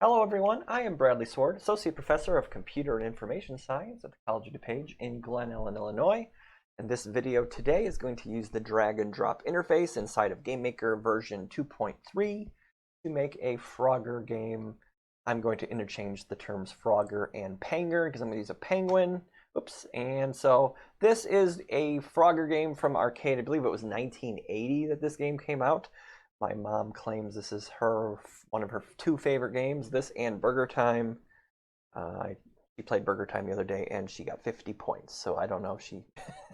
Hello everyone, I am Bradley Sward, Associate Professor of Computer and Information Science at the College of DuPage in Glen Ellen, Illinois. And this video today is going to use the drag and drop interface inside of GameMaker version 2.3 to make a Frogger game. I'm going to interchange the terms Frogger and Panger because I'm going to use a penguin. Oops, and so this is a Frogger game from arcade. I believe it was 1980 that this game came out. My mom claims this is one of her two favorite games, this and Burger Time. She played Burger Time the other day and she got 50 points. So I don't know if she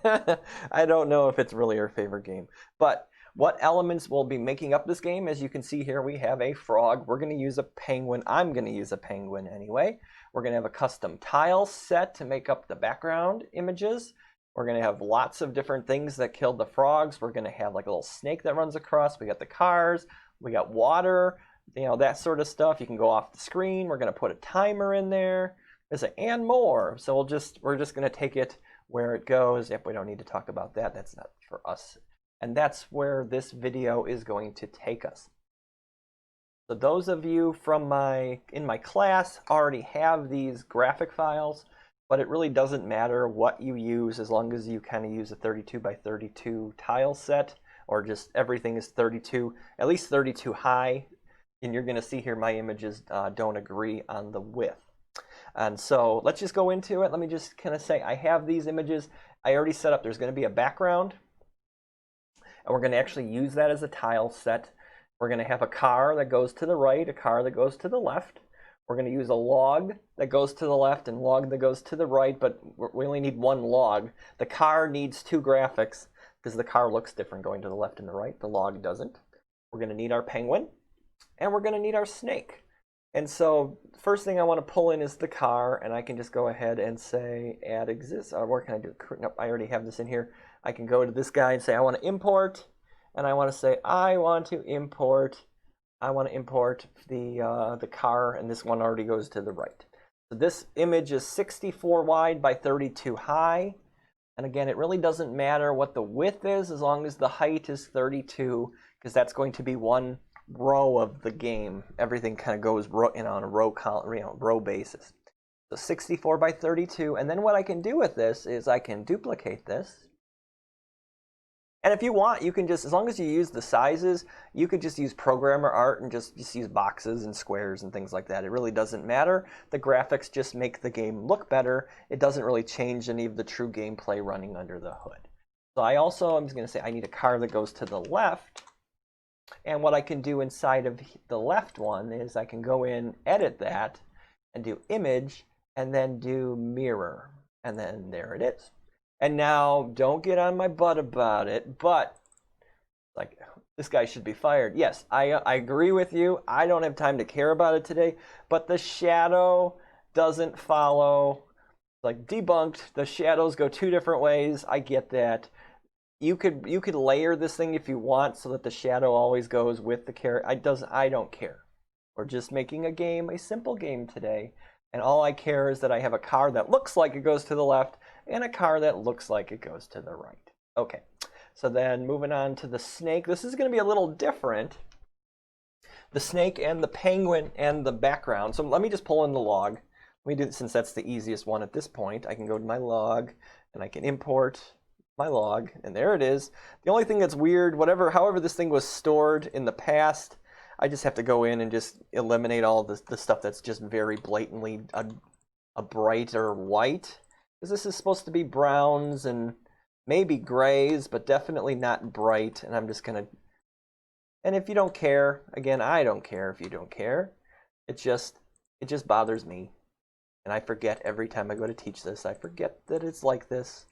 I don't know if it's really her favorite game. But what elements will be making up this game? As you can see here, we have a frog. We're going to use a penguin. I'm going to use a penguin anyway. We're going to have a custom tile set to make up the background images. We're going to have lots of different things that killed the frogs. We're going to have like a little snake that runs across. We got the cars. We got water, that sort of stuff. You can go off the screen. We're going to put a timer in there. And more. So we're just going to take it where it goes. If we don't need to talk about that, that's not for us. And that's where this video is going to take us. So those of you in my class already have these graphic files. But it really doesn't matter what you use as long as you kind of use a 32 by 32 tile set, or just everything is 32, at least 32 high. And you're going to see here my images don't agree on the width. And so let's just go into it. Let me just kind of say I have these images. I already set up. There's going to be a background. And we're going to actually use that as a tile set. We're going to have a car that goes to the right, a car that goes to the left. We're going to use a log that goes to the left and log that goes to the right, but we only need one log. The car needs two graphics because the car looks different going to the left and the right. The log doesn't. We're going to need our penguin, and we're going to need our snake. And so the first thing I want to pull in is the car, and I can just go ahead and say add exists. Where can I do it? Nope, I already have this in here. I can go to this guy and say I want to import, and I want to say I want to import the car, and this one already goes to the right. So this image is 64 wide by 32 high. And again, it really doesn't matter what the width is as long as the height is 32, because that's going to be one row of the game. Everything kind of goes on a row basis. So 64 by 32. And then what I can do with this is I can duplicate this. And if you want, you can just, as long as you use the sizes, you could just use programmer art and just use boxes and squares and things like that. It really doesn't matter. The graphics just make the game look better. It doesn't really change any of the true gameplay running under the hood. So I'm just going to say I need a car that goes to the left. And what I can do inside of the left one is I can go in, edit that, and do image, and then do mirror. And then there it is. And now, don't get on my butt about it, but like this guy should be fired. Yes, I agree with you. I don't have time to care about it today, but the shadow doesn't follow. Like debunked, the shadows go two different ways. I get that. You could layer this thing if you want so that the shadow always goes with the character. I don't care. We're just making a simple game today. And all I care is that I have a car that looks like it goes to the left and a car that looks like it goes to the right. Okay, so then moving on to the snake. This is going to be a little different. The snake and the penguin and the background. So let me just pull in the log. Let me do it since that's the easiest one at this point. I can go to my log and I can import my log, and there it is. The only thing that's weird, however this thing was stored in the past, I just have to go in and just eliminate all the stuff that's just very blatantly a brighter white. Because this is supposed to be browns and maybe grays, but definitely not bright. And I'm just going to... And if you don't care, again, I don't care if you don't care. It just bothers me. And I forget every time I go to teach this. I forget that it's like this.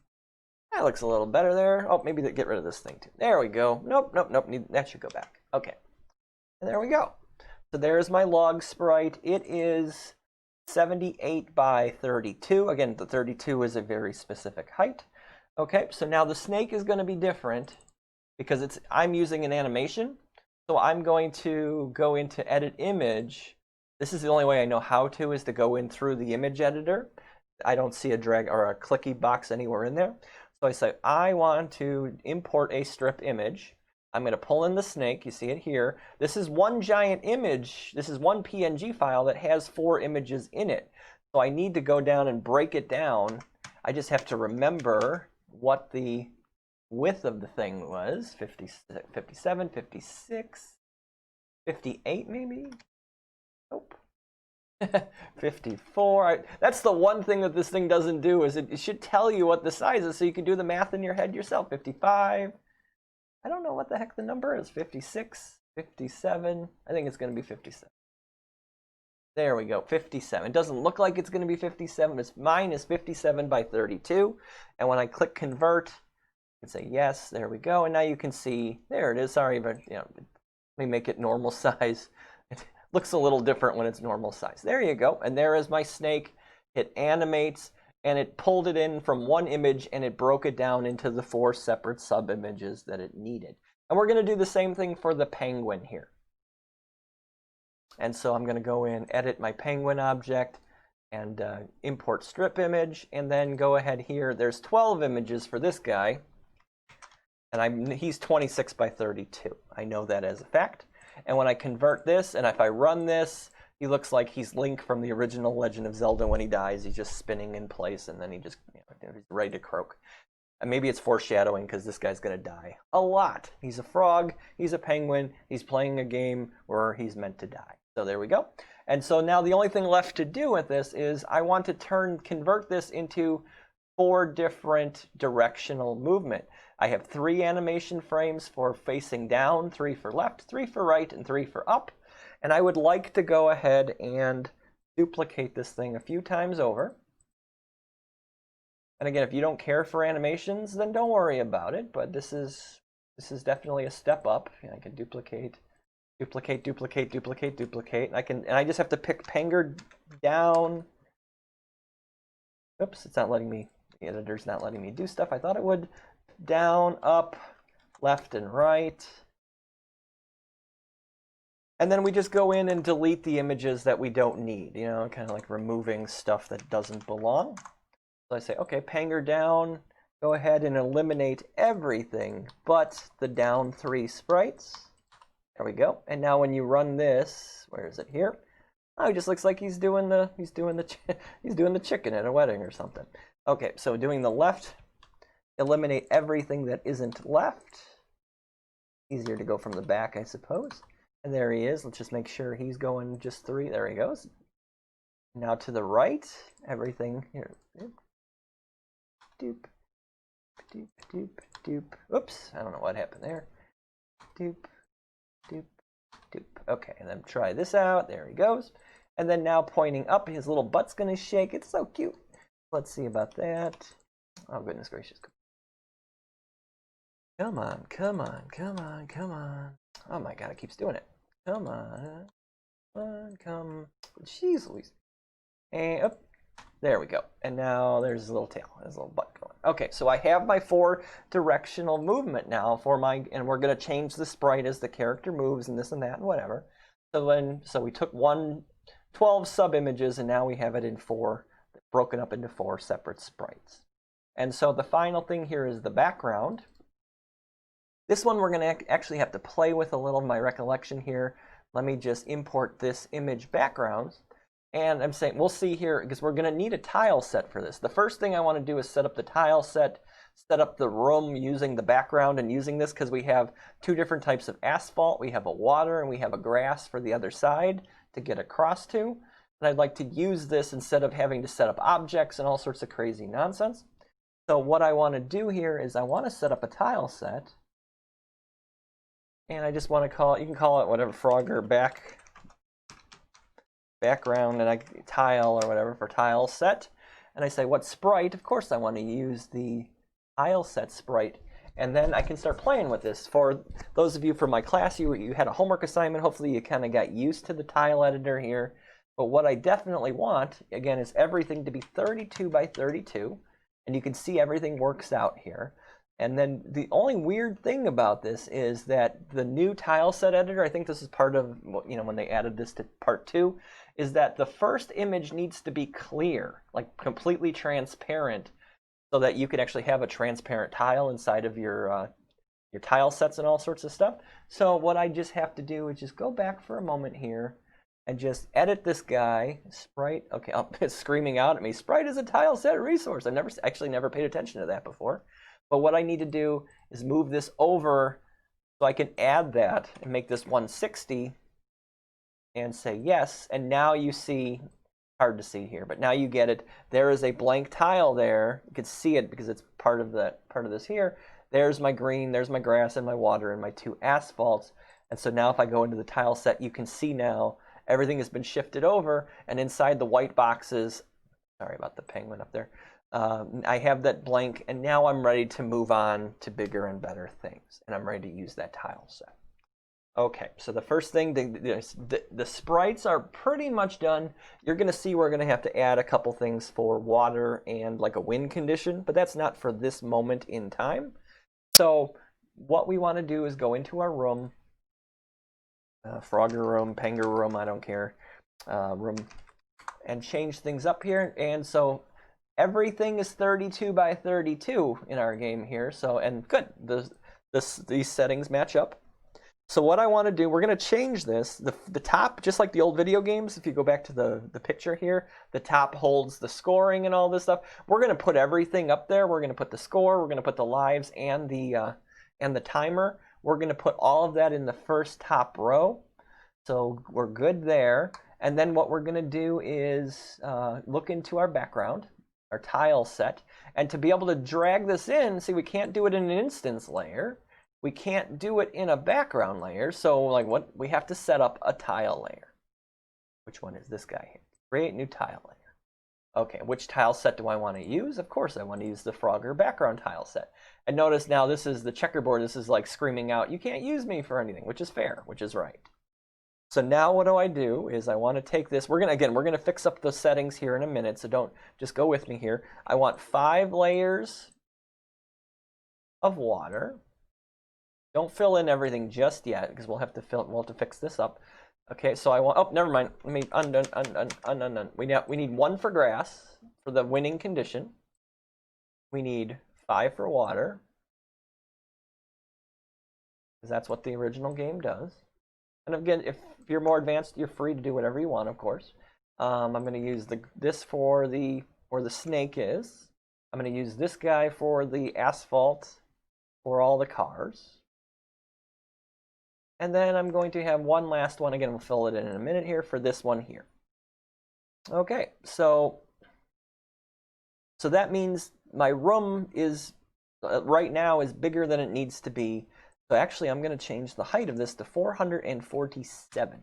That looks a little better there. Oh, maybe get rid of this thing too. There we go. Nope. That should go back. Okay. And there we go. So there's my log sprite. It is 78 by 32. Again, the 32 is a very specific height. Okay, so now the snake is going to be different because I'm using an animation. So I'm going to go into edit image. This is the only way I know how to, is to go in through the image editor. I don't see a drag or a clicky box anywhere in there. So I say I want to import a strip image. I'm going to pull in the snake. You see it here. This is one giant image. This is one PNG file that has 4 images in it. So I need to go down and break it down. I just have to remember what the width of the thing was. 50, 57, 56, 58 maybe? Nope. 54. That's the one thing that this thing doesn't do, is it should tell you what the size is so you can do the math in your head yourself. 55. I don't know what the heck the number is. 56, 57. I think it's going to be 57. There we go, 57. It doesn't look like it's going to be 57, but mine is 57 by 32. And when I click convert, I can say yes, there we go. And now you can see, there it is. Sorry, but let me make it normal size. It looks a little different when it's normal size. There you go. And there is my snake. It animates, and it pulled it in from one image, and it broke it down into the 4 separate sub-images that it needed. And we're going to do the same thing for the penguin here. And so I'm going to go in, edit my penguin object, and import strip image, and then go ahead here. There's 12 images for this guy, and he's 26 by 32. I know that as a fact. And when I convert this, and if I run this, he looks like he's Link from the original Legend of Zelda. When he dies, he's just spinning in place, and then he just he's ready to croak. And maybe it's foreshadowing because this guy's going to die a lot. He's a frog. He's a penguin. He's playing a game where he's meant to die. So there we go. And so now the only thing left to do with this is I want to convert this into 4 different directional movement. I have 3 animation frames for facing down, 3 for left, 3 for right, and 3 for up. And I would like to go ahead and duplicate this thing a few times over. And again, if you don't care for animations, then don't worry about it. But this is definitely a step up. I can duplicate, duplicate, duplicate, duplicate, duplicate. And I just have to pick Penger down. Oops, it's not letting me. The editor's not letting me do stuff I thought it would. Down, up, left, and right. And then we just go in and delete the images that we don't need, kind of like removing stuff that doesn't belong. So I say, okay, Penger down, go ahead and eliminate everything but the down 3 sprites. There we go. And now when you run this, where is it here? Oh, he just looks like he's doing the chicken at a wedding or something. Okay, so doing the left, eliminate everything that isn't left. Easier to go from the back, I suppose. And there he is. Let's just make sure he's going just 3. There he goes. Now to the right, everything here. Doop, doop, doop, doop. Oops, I don't know what happened there. Doop, doop, doop. Okay, and then try this out. There he goes. And then now pointing up, his little butt's going to shake. It's so cute. Let's see about that. Oh, goodness gracious. Come on, come on, come on, come on. Oh my god, it keeps doing it. Come on. Come on, come. Jeez Louise. And up. There we go. And now there's his little tail, his little butt going. Okay, so I have my 4 directional movement now for my, and we're going to change the sprite as the character moves and this and that and whatever. So we took 12 sub-images, and now we have it in 4, broken up into 4 separate sprites. And so the final thing here is the background. This one we're going to actually have to play with a little of my recollection here. Let me just import this image background. And I'm saying, we'll see here, because we're going to need a tile set for this. The first thing I want to do is set up the tile set, set up the room using the background and using this, because we have 2 different types of asphalt. We have a water and we have a grass for the other side to get across to. And I'd like to use this instead of having to set up objects and all sorts of crazy nonsense. So what I want to do here is I want to set up a tile set. And I just want to call it, you can call it whatever, Frogger background, and tile or whatever for tile set. And I say, what sprite? Of course I want to use the tile set sprite. And then I can start playing with this. For those of you from my class, you had a homework assignment. Hopefully you kind of got used to the tile editor here. But what I definitely want, again, is everything to be 32 by 32. And you can see everything works out here. And then the only weird thing about this is that the new tile set editor, I think this is part of, when they added this to part 2, is that the first image needs to be clear, like completely transparent, so that you can actually have a transparent tile inside of your your tile sets and all sorts of stuff. So what I just have to do is just go back for a moment here and just edit this guy, sprite. Okay, it's screaming out at me. Sprite is a tile set resource. I've never paid attention to that before. But what I need to do is move this over so I can add that and make this 160 and say yes. And now you see, hard to see here, but now you get it. There is a blank tile there. You can see it because it's part of this here. There's my green, there's my grass and my water and my 2 asphalts. And so now if I go into the tile set, you can see now everything has been shifted over, and inside the white boxes, sorry about the penguin up there, I have that blank, and now I'm ready to move on to bigger and better things, and I'm ready to use that tile set. Okay, so the first thing, the sprites are pretty much done. You're going to see we're going to have to add a couple things for water and like a wind condition, but that's not for this moment in time. So what we want to do is go into our room, Frogger room, Penger room, I don't care, room, and change things up here. And so everything is 32 by 32 in our game here. So, and good, these settings match up. So what I want to do, we're going to change this. The top, just like the old video games, if you go back to the picture here, the top holds the scoring and all this stuff. We're going to put everything up there. We're going to put the score, we're going to put the lives and the timer. We're going to put all of that in the first top row. So we're good there. And then what we're going to do is look into our background, our tile set. And to be able to drag this in, see, we can't do it in an instance layer. We can't do it in a background layer. So like what we have to set up a tile layer. Which one is this guy here? Create new tile layer. Okay, which tile set do I want to use? Of course I want to use the Frogger background tile set. And notice now this is the checkerboard. This is like screaming out, you can't use me for anything, which is fair, which is right. So now what do I do is I want to take this. We're going to fix up the settings here in a minute, so don't just go with me here. I want 5 layers of water. Don't fill in everything just yet because we'll have to fix this up. Okay, so I want, oh, never mind. Let me undone. We need 1 for grass for the winning condition. We need 5 for water, because that's what the original game does. And again, if you're more advanced, you're free to do whatever you want, of course. I'm going to use this for where the snake is. I'm going to use this guy for the asphalt for all the cars. And then I'm going to have one last one. Again, we'll fill it in a minute here for this one here. Okay, so that means my room is right now is bigger than it needs to be. So actually, I'm going to change the height of this to 447.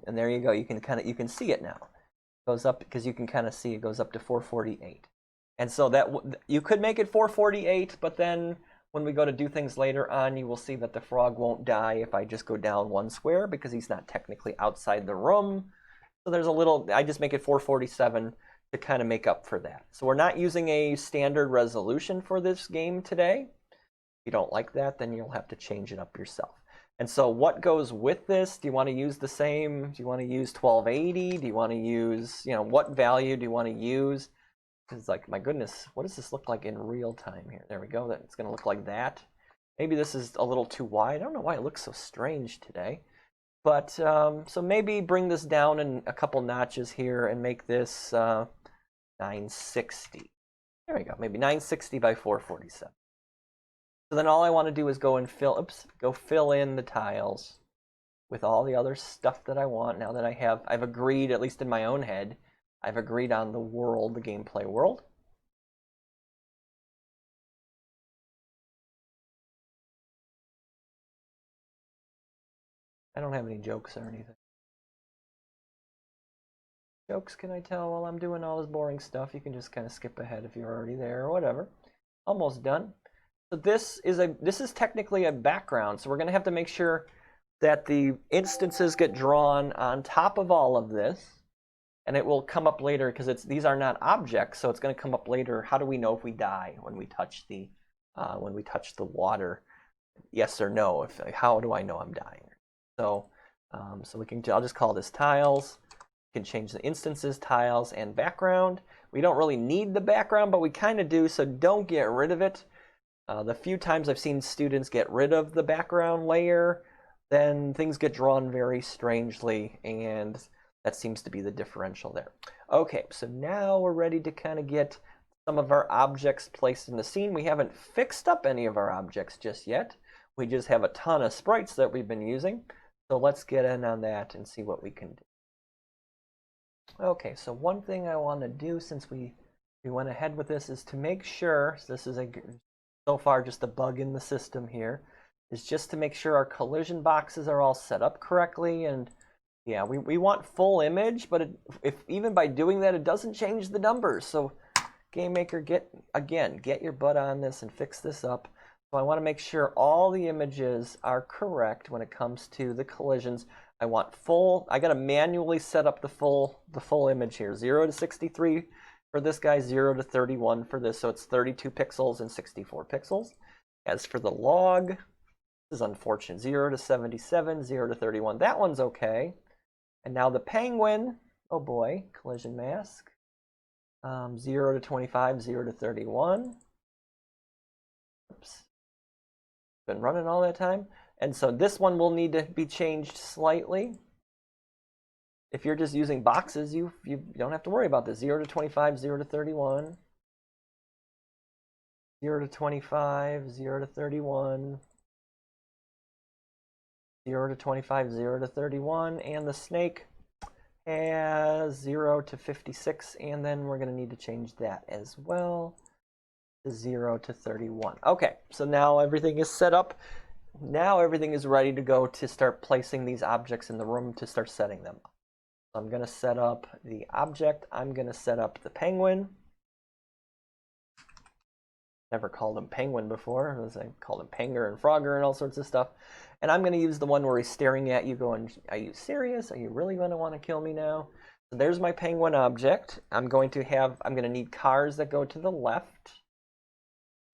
And there you go. You can see it now. It goes up because you can kind of see it goes up to 448. And so that you could make it 448, but then when we go to do things later on, you will see that the frog won't die if I just go down 1 square because he's not technically outside the room. So there's a little, I just make it 447 to kind of make up for that. So we're not using a standard resolution for this game today. If you don't like that, then you'll have to change it up yourself. And so what goes with this? Do you want to use the same? Do you want to use 1280? Do you want to use, what value do you want to use? It's like, my goodness, what does this look like in real time here? There we go. It's going to look like that. Maybe this is a little too wide. I don't know why it looks so strange today. But so maybe bring this down in a couple notches here and make this 960. There we go. Maybe 960 by 447. So then all I want to do is go fill in the tiles with all the other stuff that I want. Now that I've agreed, at least in my own head, I've agreed on the world, the gameplay world. I don't have any jokes or anything. Jokes can I tell while I'm doing all this boring stuff? You can just kind of skip ahead if you're already there or whatever. Almost done. So this is technically a background, so we're going to have to make sure that the instances get drawn on top of all of this. And it will come up later because these are not objects, so it's going to come up later. How do we know if we die when we touch the water? Yes or no? How do I know I'm dying? So I'll just call this tiles. We can change the instances, tiles, and background. We don't really need the background, but we kind of do, so don't get rid of it. The few times I've seen students get rid of the background layer, then things get drawn very strangely, and that seems to be the differential there. Okay, so now we're ready to kind of get some of our objects placed in the scene. We haven't fixed up any of our objects just yet. We just have a ton of sprites that we've been using. So let's get in on that and see what we can do. Okay, so one thing I want to do since we went ahead with this is to make sure, so this is so far just a bug in the system here, is just to make sure our collision boxes are all set up correctly. And yeah, we want full image, but if even by doing that, it doesn't change the numbers. So GameMaker, get your butt on this and fix this up. So I want to make sure all the images are correct when it comes to the collisions. I want full, I got to manually set up the full image here. 0 to 63 for this guy, 0 to 31 for this. So it's 32 pixels and 64 pixels. As for the log, this is unfortunate. 0 to 77, 0 to 31. That one's okay. And now the penguin, oh boy, collision mask. 0 to 25, 0 to 31. Oops. Been running all that time. And so this one will need to be changed slightly. If you're just using boxes, you don't have to worry about this. 0 to 25, 0 to 31. 0 to 25, 0 to 31. 0 to 25, 0 to 31. And the snake has 0 to 56, and then we're going to need to change that as well to 0 to 31. Okay, so now everything is set up. Now everything is ready to go to start placing these objects in the room to start setting them up. So I'm going to set up the object. I'm going to set up the penguin. Never called him penguin before. I called him Penger and Frogger and all sorts of stuff. And I'm going to use the one where he's staring at you going, are you serious? Are you really going to want to kill me now? So there's my penguin object. I'm going to need cars that go to the left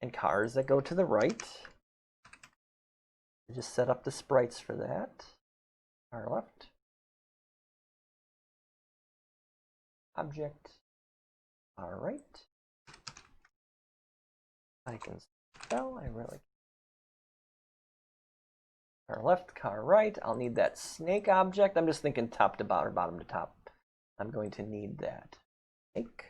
and cars that go to the right. Just set up the sprites for that. Car left. Object. All right. I can spell, I really. Car left, car right. I'll need that snake object. I'm just thinking top to bottom or bottom to top. I'm going to need that snake.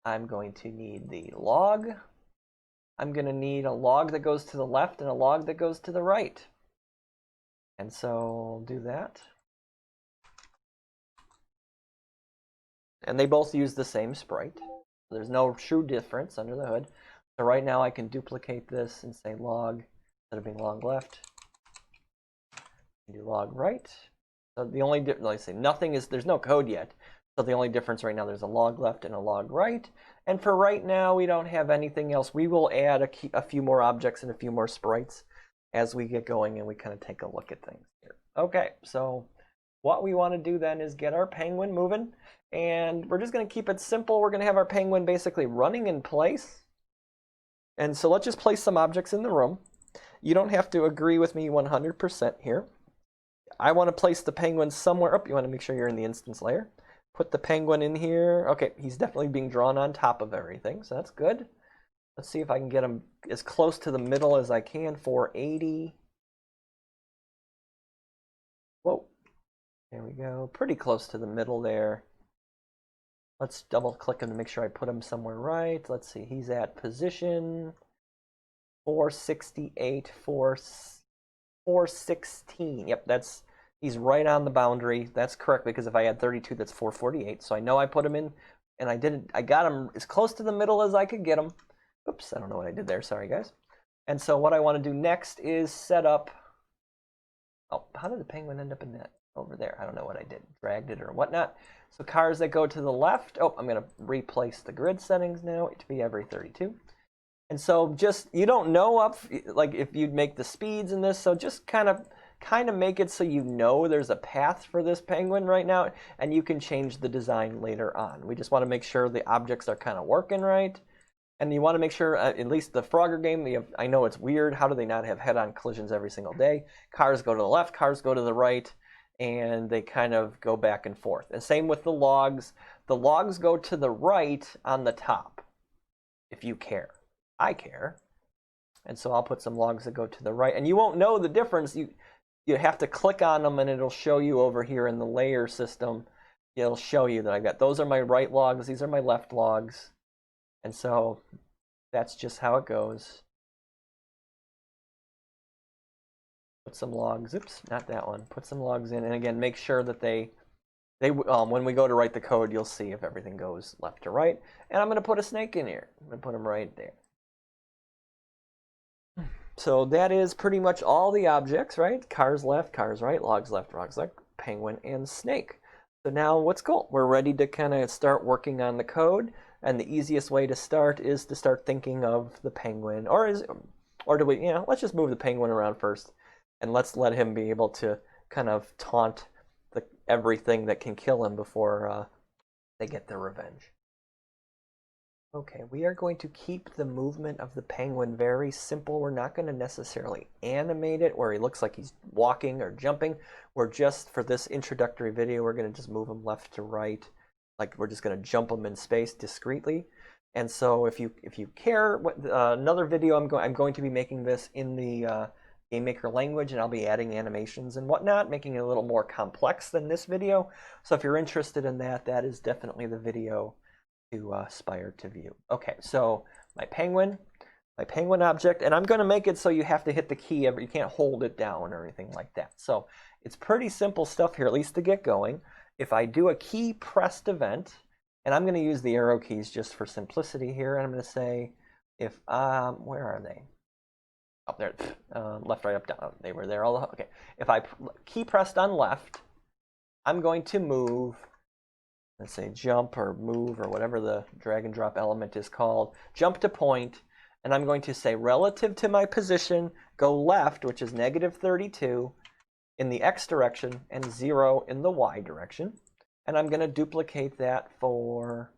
I'm going to need the log. I'm going to need a log that goes to the left and a log that goes to the right. And so I'll do that. And they both use the same sprite. There's no true difference under the hood. So right now I can duplicate this and say log, instead of being log left, do log right. So the only difference, like I say, there's no code yet. So the only difference right now, there's a log left and a log right. And for right now, we don't have anything else. We will add a few more objects and a few more sprites as we get going and we kind of take a look at things here. Okay, so what we want to do then is get our penguin moving. And we're just going to keep it simple. We're going to have our penguin basically running in place. And so let's just place some objects in the room. You don't have to agree with me 100% here. I want to place the penguin somewhere. Oh, you want to make sure you're in the instance layer. Put the penguin in here. Okay, he's definitely being drawn on top of everything, so that's good. Let's see if I can get him as close to the middle as I can. 480. Whoa. There we go. Pretty close to the middle there. Let's double click him to make sure I put him somewhere right. Let's see, he's at position 468, 416. Yep, he's right on the boundary. That's correct, because if I add 32, that's 448. So I know I put him in, and I got him as close to the middle as I could get him. Oops, I don't know what I did there. Sorry, guys. And so what I want to do next is set up. Oh, how did the penguin end up in that over there? I don't know what I did. Dragged it or whatnot. So cars that go to the left. Oh, I'm going to replace the grid settings now to be every 32. And so just, you don't know like if you'd make the speeds in this, so just kind of make it so you know there's a path for this penguin right now, and you can change the design later on. We just want to make sure the objects are kind of working right. And you want to make sure, at least the Frogger game, I know it's weird. How do they not have head-on collisions every single day? Cars go to the left, cars go to the right, and they kind of go back and forth. And same with the logs. the logs go to the right on the top, if you care. I care. And so I'll put some logs that go to the right. And you won't know the difference. You have to click on them, and it'll show you over here in the layer system. It'll show you that I've got, those are my right logs, these are my left logs. And so that's just how it goes. Put some logs, oops, not that one. Put some logs in, and again, make sure that when we go to write the code, you'll see if everything goes left to right. And I'm going to put a snake in here. I'm going to put him right there. So that is pretty much all the objects, right? Cars left, cars right, logs left, penguin, and snake. So now what's cool? We're ready to kind of start working on the code. And the easiest way to start is to start thinking of the penguin. Or do we, let's just move the penguin around first. And let's let him be able to kind of taunt everything that can kill him before they get their revenge. Okay, we are going to keep the movement of the penguin very simple. We're not going to necessarily animate it where he looks like he's walking or jumping. We're just, for this introductory video, we're going to just move him left to right. Like we're just going to jump him in space discreetly. And so if you care, another video, I'm going to be making this in the GameMaker language, and I'll be adding animations and whatnot, making it a little more complex than this video. So if you're interested in that, that is definitely the video to aspire to view. Okay, so my penguin object, and I'm going to make it so you have to hit the key. You can't hold it down or anything like that. So it's pretty simple stuff here, at least to get going. If I do a key pressed event, and I'm going to use the arrow keys just for simplicity here, and I'm going to say if where are they? Up there, left, right, up, down. Oh, they were there all. Okay, if I key pressed on left, I'm going to move. Let's say jump or move or whatever the drag and drop element is called. Jump to point, and I'm going to say relative to my position, go left, which is -32 in the x direction and 0 in the y direction. And I'm going to duplicate that for,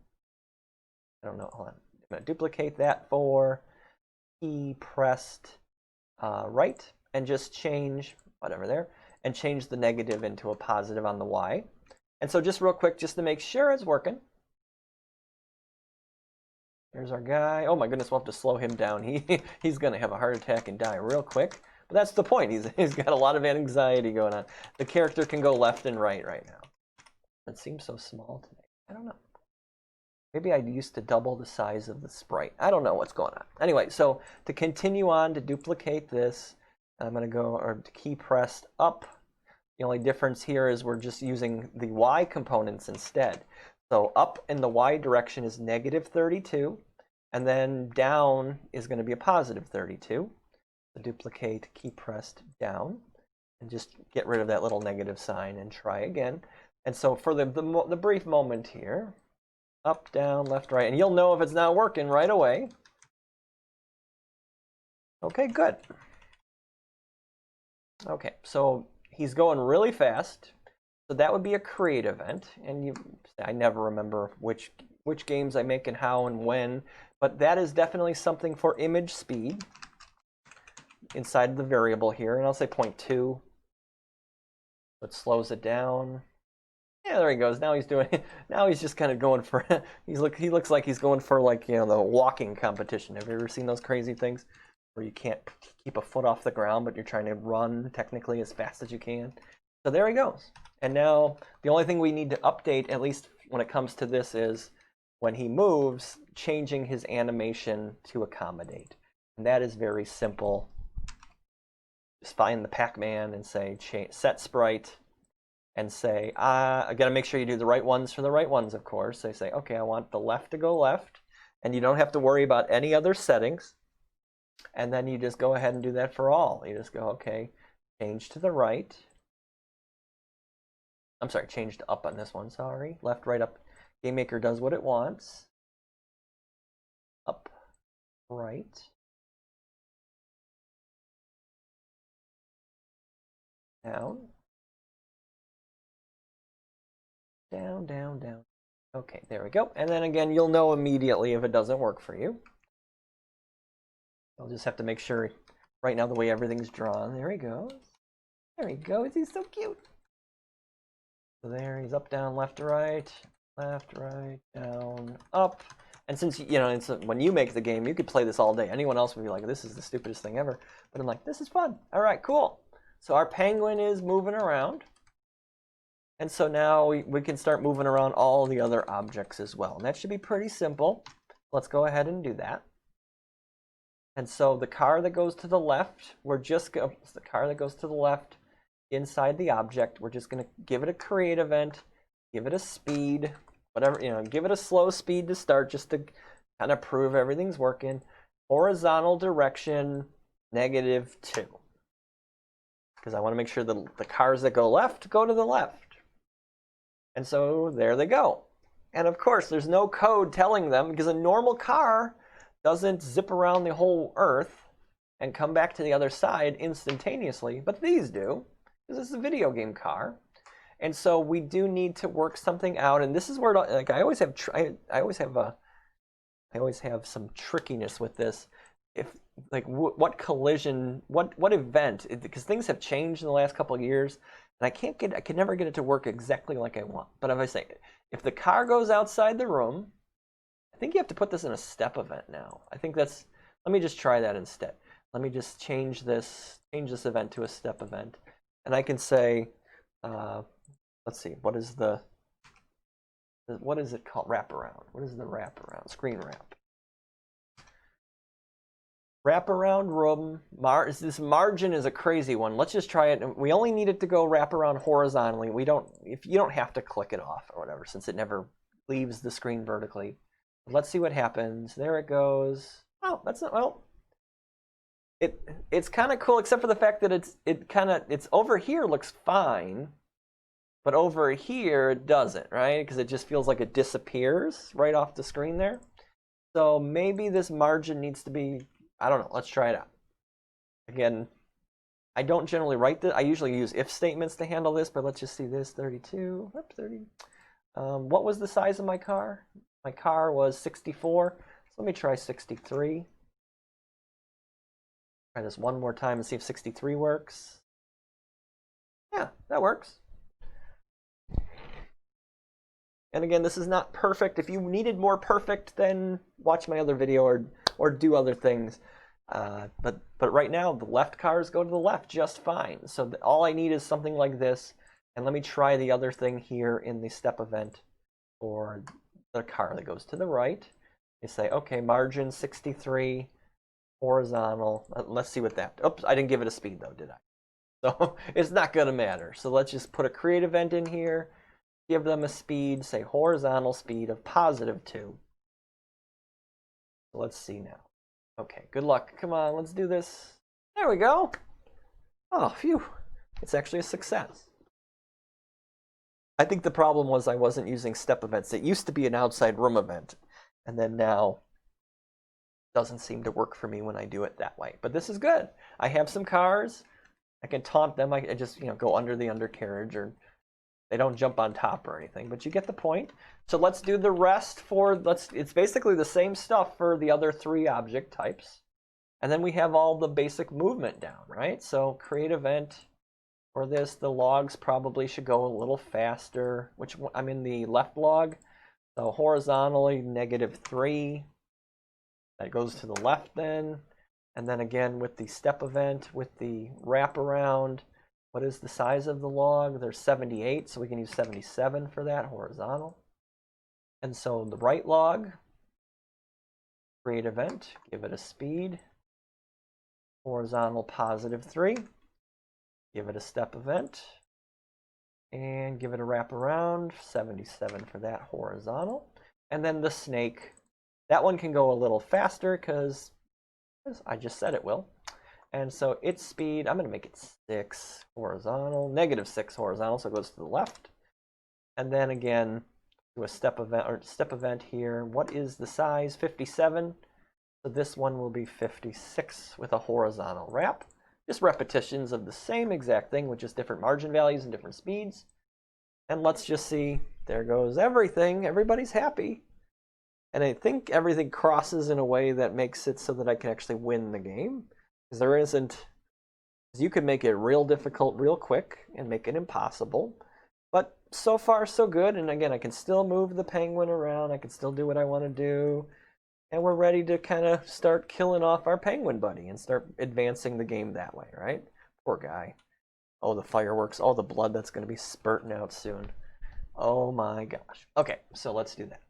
I don't know, hold on. I'm going to duplicate that for key pressed right, and just change whatever there, and change the negative into a positive on the y. And so just real quick, just to make sure it's working. Here's our guy. Oh my goodness, we'll have to slow him down. He's going to have a heart attack and die real quick. But that's the point. He's got a lot of anxiety going on. The character can go left and right now. It seems so small to me. I don't know. Maybe I used to double the size of the sprite. I don't know what's going on. Anyway, so to continue on, to duplicate this, I'm going to go, or to key pressed up. The only difference here is we're just using the y components instead. So up in the y direction is -32, and then down is going to be a +32. So duplicate key pressed down, and just get rid of that little negative sign and try again. And so for the brief moment here, up, down, left, right, and you'll know if it's not working right away. Okay, good. Okay, so he's going really fast, so that would be a create event. And I never remember which games I make and how and when, but that is definitely something for image speed inside the variable here. And I'll say 0.2. It slows it down. Yeah, there he goes. Now he's doing. Now he's just kind of going for. He looks like he's going for, like, the walking competition. Have you ever seen those crazy things where you can't keep a foot off the ground, but you're trying to run technically as fast as you can? So there he goes. And now the only thing we need to update, at least when it comes to this, is when he moves, changing his animation to accommodate. And that is very simple. Just find the Pac-Man and say set sprite. And say, I got to make sure you do the right ones for the right ones, of course. They say, okay, I want the left to go left. And you don't have to worry about any other settings. And then you just go ahead and do that for all. You just go, okay, change to the right. I'm sorry, change to up on this one, sorry. Left, right, up. GameMaker does what it wants. Up, right. Down. Down, down, down. Okay, there we go. And then again, you'll know immediately if it doesn't work for you. I'll just have to make sure right now the way everything's drawn. There he goes. There he goes. He's so cute. So there, he's up, down, left to right. left, right, down, up. And since, you know, when you make the game, you could play this all day. Anyone else would be like, this is the stupidest thing ever. But I'm like, this is fun. All right, cool. So our penguin is moving around. And so now we can start moving around all the other objects as well. And that should be pretty simple. Let's go ahead and do that. And so the car that goes to the left, the car that goes to the left inside the object, we're just going to give it a create event, give it a speed, whatever, you know, give it a slow speed to start just to kind of prove everything's working. Horizontal direction, -2. Because I want to make sure that the cars that go left go to the left. And so there they go. And of course, there's no code telling them, because a normal car doesn't zip around the whole Earth and come back to the other side instantaneously, but these do, because it's a video game car. And so we do need to work something out, and this is where, like, I always have some trickiness with this. If, like, what collision, what event, because things have changed in the last couple of years, and I can never get it to work exactly like I want. But if I say, if the car goes outside the room, I think you have to put this in a step event now. I think that's, let me just try that instead. Let me just change this event to a step event. And I can say, let's see, what is it called? Wraparound. What is the wraparound? Screen wrap. Wraparound room. This margin is a crazy one. Let's just try it. We only need it to go wrap around horizontally. If you don't have to click it off or whatever, since it never leaves the screen vertically. Let's see what happens. There it goes. Oh, that's not, well, it's kind of cool, except for the fact that it's over here looks fine, but over here it doesn't, right? Because it just feels like it disappears right off the screen there. So maybe this margin needs to be, I don't know, let's try it out. Again, I don't generally write this. I usually use if statements to handle this, but let's just see this, 32, 30. What was the size of my car? My car was 64, so let me try 63. Try this one more time and see if 63 works. Yeah, that works. And again, this is not perfect. If you needed more perfect, then watch my other video or do other things. But right now, the left cars go to the left just fine. So all I need is something like this. And let me try the other thing here in the step event for the car that goes to the right. You say, okay, margin 63, horizontal. Let's see what that. Oops, I didn't give it a speed though, did I? So it's not going to matter. So let's just put a create event in here, give them a speed, say horizontal speed of +2. So let's see now. Okay, good luck. Come on, let's do this. There we go. Oh, phew. It's actually a success. I think the problem was I wasn't using step events. It used to be an outside room event, and then now it doesn't seem to work for me when I do it that way. But this is good. I have some cars. I can taunt them. I just, you know, go under the undercarriage, or they don't jump on top or anything. But you get the point. So let's do the rest it's basically the same stuff for the other 3 object types. And then we have all the basic movement down, right? So create event. For this, the logs probably should go a little faster, which I'm in the left log. So horizontally, -3. That goes to the left then. And then again with the step event, with the wraparound, what is the size of the log? There's 78, so we can use 77 for that, horizontal. And so the right log, create event, give it a speed, horizontal +3. Give it a step event, and give it a wraparound, 77 for that, horizontal. And then the snake, that one can go a little faster because I just said it will. And so its speed, I'm going to make it 6 horizontal, -6 horizontal, so it goes to the left. And then again, do a step event here. What is the size? 57. So this one will be 56 with a horizontal wrap. Just repetitions of the same exact thing with just different margin values and different speeds. And let's just see, there goes everything. Everybody's happy. And I think everything crosses in a way that makes it so that I can actually win the game. Because there isn't, you could make it real difficult real quick and make it impossible. But so far, so good. And again, I can still move the penguin around. I can still do what I want to do. And we're ready to kind of start killing off our penguin buddy and start advancing the game that way, right? Poor guy. Oh, the fireworks. Oh, the blood that's going to be spurting out soon. Oh my gosh. Okay, so let's do that.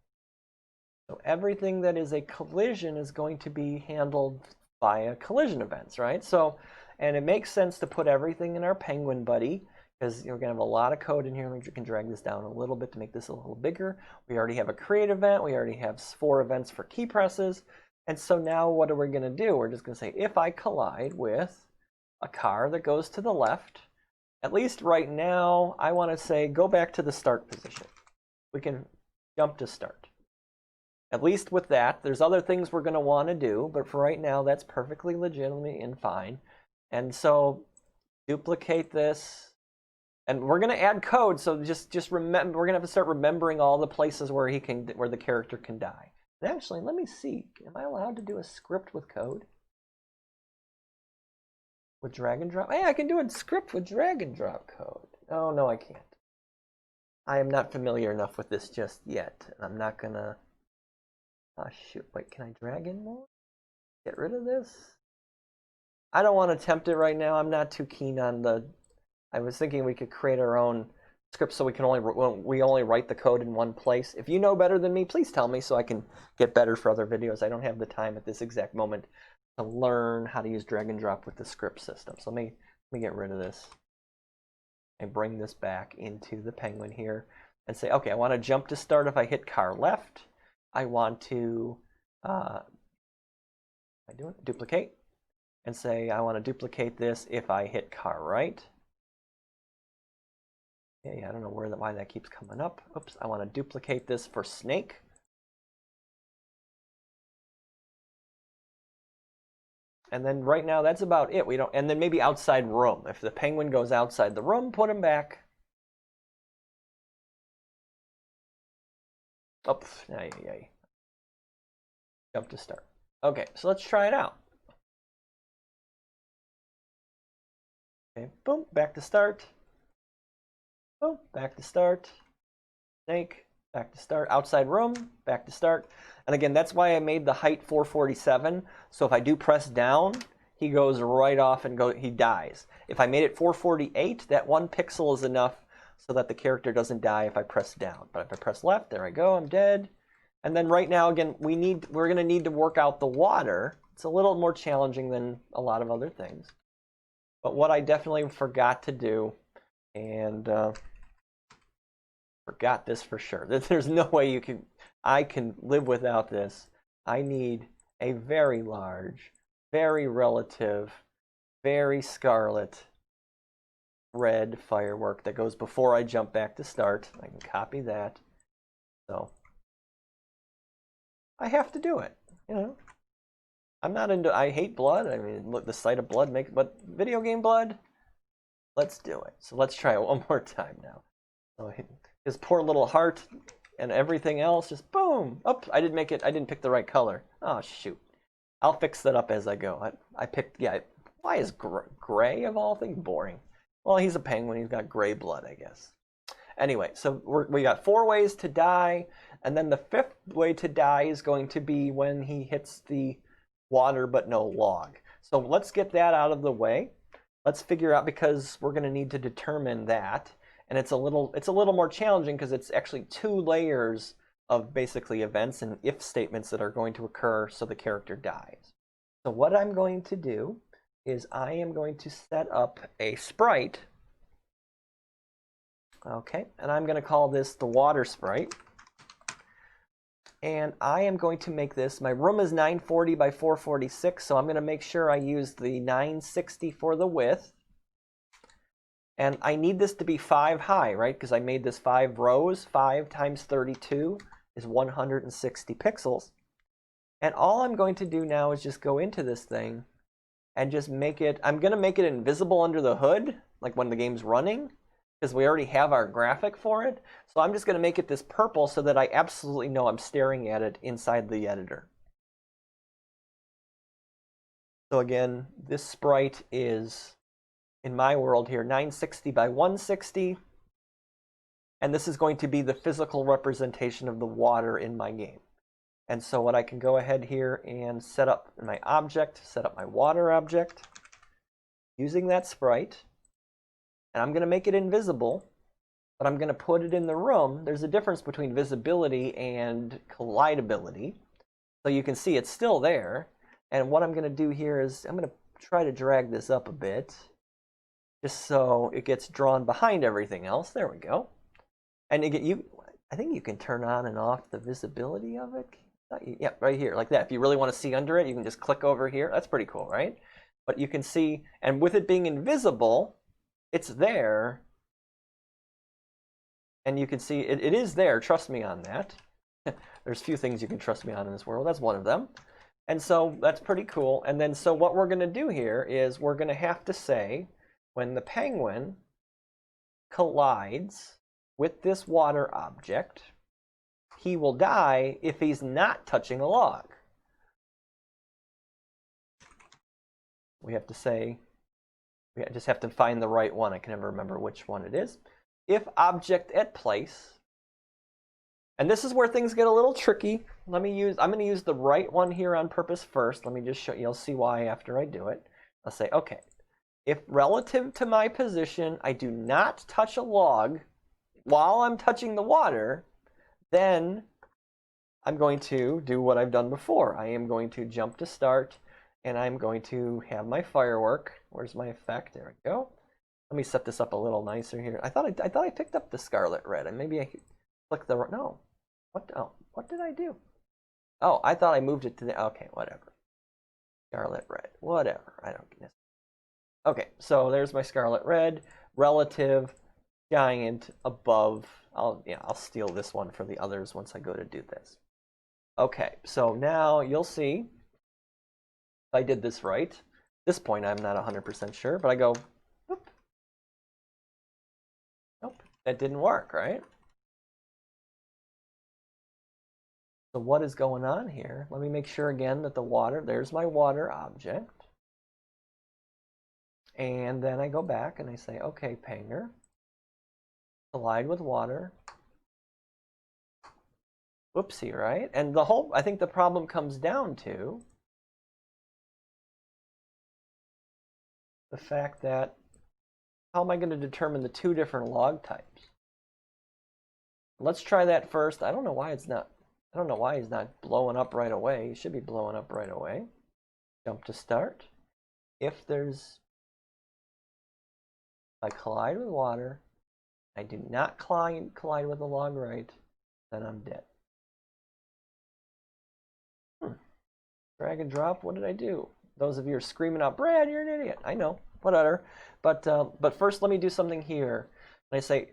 So everything that is a collision is going to be handled via collision events, right? So, and it makes sense to put everything in our penguin buddy because we're going to have a lot of code in here. We can drag this down a little bit to make this a little bigger. We already have a create event. We already have 4 events for key presses. And so now what are we going to do? We're just going to say if I collide with a car that goes to the left, at least right now, I want to say go back to the start position. We can jump to start. At least with that, there's other things we're going to want to do, but for right now, that's perfectly legitimate and fine. And so duplicate this. And we're going to add code, so just remember, we're going to have to start remembering all the places where the character can die. And actually, let me see. Am I allowed to do a script with code? With drag and drop? Hey, I can do a script with drag and drop code. Oh, no, I can't. I am not familiar enough with this just yet. I'm not going to... Oh, shoot. Wait, can I drag in more? Get rid of this? I don't want to attempt it right now. I'm not too keen on the... I was thinking we could create our own script so we only write the code in one place. If you know better than me, please tell me so I can get better for other videos. I don't have the time at this exact moment to learn how to use drag and drop with the script system. So let me get rid of this and bring this back into the penguin here and say, okay, I want to jump to start if I hit car left. I want to duplicate and say I want to duplicate this if I hit car right. Okay, I don't know why that keeps coming up. Oops, I want to duplicate this for snake. And then right now that's about it. And then maybe outside room. If the penguin goes outside the room, put him back. Oops, jump to start. Okay, so let's try it out. Okay, boom, back to start. Boom, back to start. Snake, back to start. Outside room, back to start. And again, that's why I made the height 447. So if I do press down, he goes right off and he dies. If I made it 448, that 1 pixel is enough so that the character doesn't die if I press down. But if I press left, there I go, I'm dead. And then right now, again, we're going to need to work out the water. It's a little more challenging than a lot of other things. But what I definitely forgot to do, and forgot this for sure. There's no way I can live without this. I need a very large, very relative, very scarlet red firework that goes before I jump back to start. I can copy that. So I have to do it, I'm not into, I hate blood. I mean, look, the sight of blood but video game blood, let's do it. So let's try it one more time now. So his poor little heart and everything else, just boom. Oh, I didn't pick the right color. Oh, shoot. I'll fix that up as I go. I picked, why is gray of all things boring? Well, he's a penguin. He's got gray blood, I guess. Anyway, so we got 4 ways to die. And then the 5th way to die is going to be when he hits the water but no log. So let's get that out of the way. Let's figure out, because we're going to need to determine that. And it's a little more challenging because it's actually 2 layers of basically events and if statements that are going to occur so the character dies. So what I'm going to do is I am going to set up a sprite. Okay, and I'm going to call this the water sprite. And I am going to make this, my room is 940 by 446, so I'm going to make sure I use the 960 for the width. And I need this to be 5 high, right? Because I made this 5 rows. 5 times 32 is 160 pixels. And all I'm going to do now is just go into this thing and just make it, I'm going to make it invisible under the hood, like when the game's running, because we already have our graphic for it. So I'm just going to make it this purple so that I absolutely know I'm staring at it inside the editor. So again, this sprite is, in my world here, 960 by 160. And this is going to be the physical representation of the water in my game. And so what I can go ahead here and set up my object, set up my water object using that sprite. And I'm going to make it invisible, but I'm going to put it in the room. There's a difference between visibility and collidability. So you can see it's still there. And what I'm going to do here is I'm going to try to drag this up a bit just so it gets drawn behind everything else. There we go. And I think you can turn on and off the visibility of it. Yeah, right here, like that. If you really want to see under it, you can just click over here. That's pretty cool, right? But you can see, and with it being invisible, it's there. And you can see it is there. Trust me on that. There's few things you can trust me on in this world. That's one of them. And so that's pretty cool. And then so what we're going to do here is we're going to have to say when the penguin collides with this water object, he will die if he's not touching a log. We have to say, we just have to find the right one. I can never remember which one it is. If object at place, and this is where things get a little tricky. I'm going to use the right one here on purpose first. Let me just show you. You'll see why after I do it. I'll say, okay, if relative to my position, I do not touch a log while I'm touching the water, then I'm going to do what I've done before. I am going to jump to start, and I'm going to have my firework. Where's my effect? There we go. Let me set this up a little nicer here. I thought I picked up the scarlet red, and maybe I clicked the no. What did I do? Oh, I thought I moved it to the okay, whatever. Scarlet red, whatever. I don't get it. Okay, so there's my scarlet red relative giant above. I'll steal this one for the others once I go to do this. Okay, so now you'll see if I did this right. At this point, I'm not 100% sure, but I go, whoop. Nope, that didn't work, right? So what is going on here? Let me make sure again that the water, there's my water object. And then I go back and I say, okay, Panger, collide with water. Whoopsie, right? And I think the problem comes down to the fact that how am I going to determine the two different log types? Let's try that first. I don't know why he's not blowing up right away. He should be blowing up right away. Jump to start. If I collide with water, I do not collide with the log right, then I'm dead. Drag and drop, what did I do? Those of you are screaming out, Brad, you're an idiot. I know, whatever. But first let me do something here. And I say,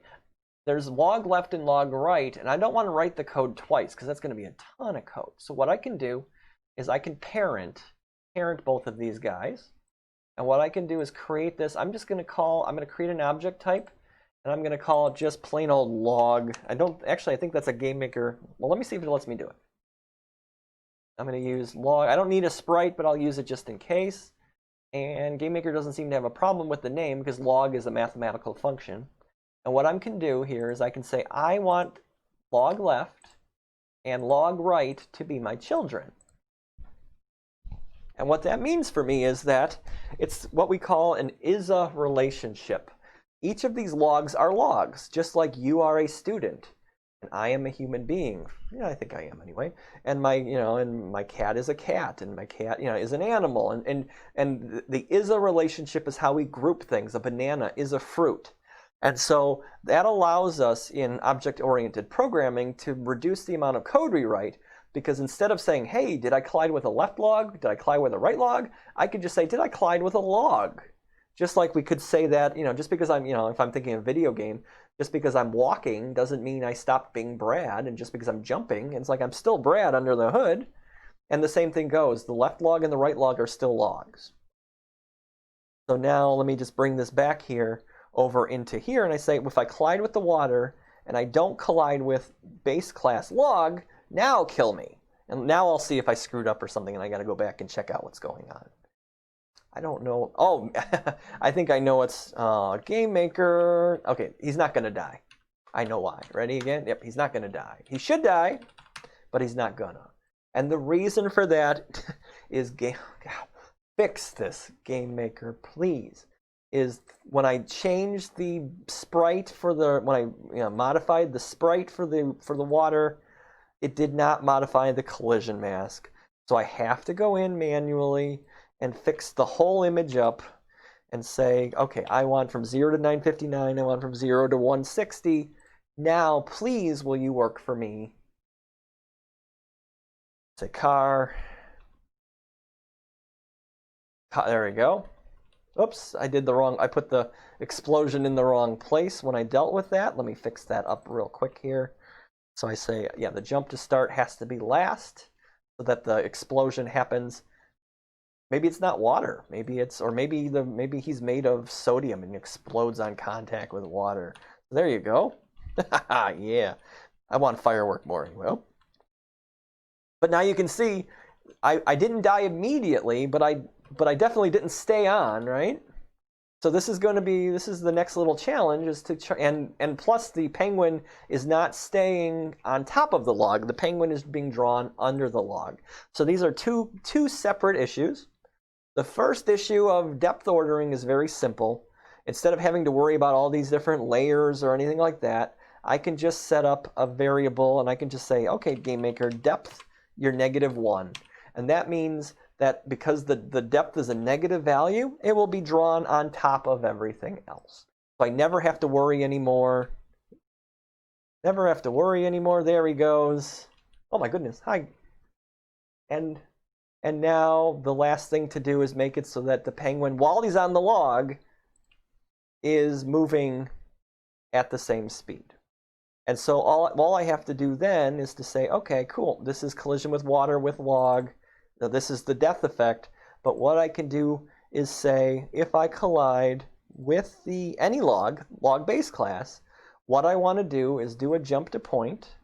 there's log left and log right, and I don't want to write the code twice because that's going to be a ton of code. So what I can do is I can parent both of these guys. And what I can do is create this. I'm going to create an object type, and I'm going to call it just plain old log. I think that's a GameMaker. Well, let me see if it lets me do it. I'm going to use log. I don't need a sprite, but I'll use it just in case. And GameMaker doesn't seem to have a problem with the name because log is a mathematical function. And what I can do here is I can say I want log left and log right to be my children. And what that means for me is that it's what we call an is-a relationship. Each of these logs are logs, just like you are a student. And I am a human being. Yeah, I think I am anyway. And my cat is a cat, and my cat, is an animal. And the is-a relationship is how we group things. A banana is a fruit. And so that allows us in object-oriented programming to reduce the amount of code we write, because instead of saying, hey, did I collide with a left log? Did I collide with a right log? I could just say, did I collide with a log? Just like we could say that, just because I'm, if I'm thinking of a video game, just because I'm walking doesn't mean I stopped being Brad, and just because I'm jumping, it's like I'm still Brad under the hood. And the same thing goes. The left log and the right log are still logs. So now let me just bring this back here over into here, and I say, if I collide with the water and I don't collide with base class log, now kill me. And now I'll see if I screwed up or something, and I got to go back and check out what's going on. I don't know. Oh, I think I know it's GameMaker. Okay, he's not going to die. I know why. Ready again? Yep, he's not going to die. He should die, but he's not gonna. And the reason for that is fix this, GameMaker, please. Is when I changed the sprite for the when I modified the sprite for the water, it did not modify the collision mask. So I have to go in manually and fix the whole image up and say, okay, I want from 0 to 959, I want from 0 to 160. Now, please, will you work for me? Say car. There we go. Oops, I did the wrong, I put the explosion in the wrong place when I dealt with that. Let me fix that up real quick here. So I say, yeah, the jump to start has to be last so that the explosion happens. Maybe it's not water. Maybe it's, or maybe he's made of sodium and explodes on contact with water. There you go. Yeah, I want firework more anyway. But now you can see, I didn't die immediately, but I definitely didn't stay on, right? So this is the next little challenge is to try, and plus the penguin is not staying on top of the log. The penguin is being drawn under the log. So these are two separate issues. The first issue of depth ordering is very simple. Instead of having to worry about all these different layers or anything like that, I can just set up a variable and I can just say, okay, GameMaker, depth, you're -1. And that means that because the depth is a negative value, it will be drawn on top of everything else. So I never have to worry anymore. Never have to worry anymore. There he goes. Oh my goodness, hi. And now the last thing to do is make it so that the penguin, while he's on the log, is moving at the same speed. And so all I have to do then is to say, okay, cool, this is collision with water with log. Now this is the death effect, but what I can do is say, if I collide with any log base class, what I want to do is do a jump to point.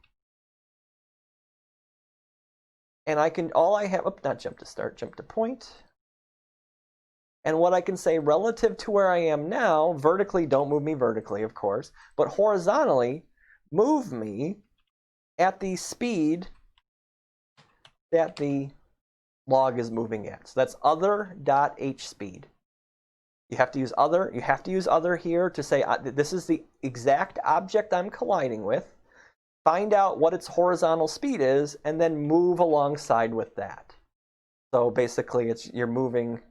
And I can, not jump to start, jump to point. And what I can say relative to where I am now, vertically, don't move me vertically, of course, but horizontally, move me at the speed that the log is moving at. So that's other.hspeed. You have to use other here to say this is the exact object I'm colliding with. Find out what its horizontal speed is, and then move alongside with that. So basically, you're moving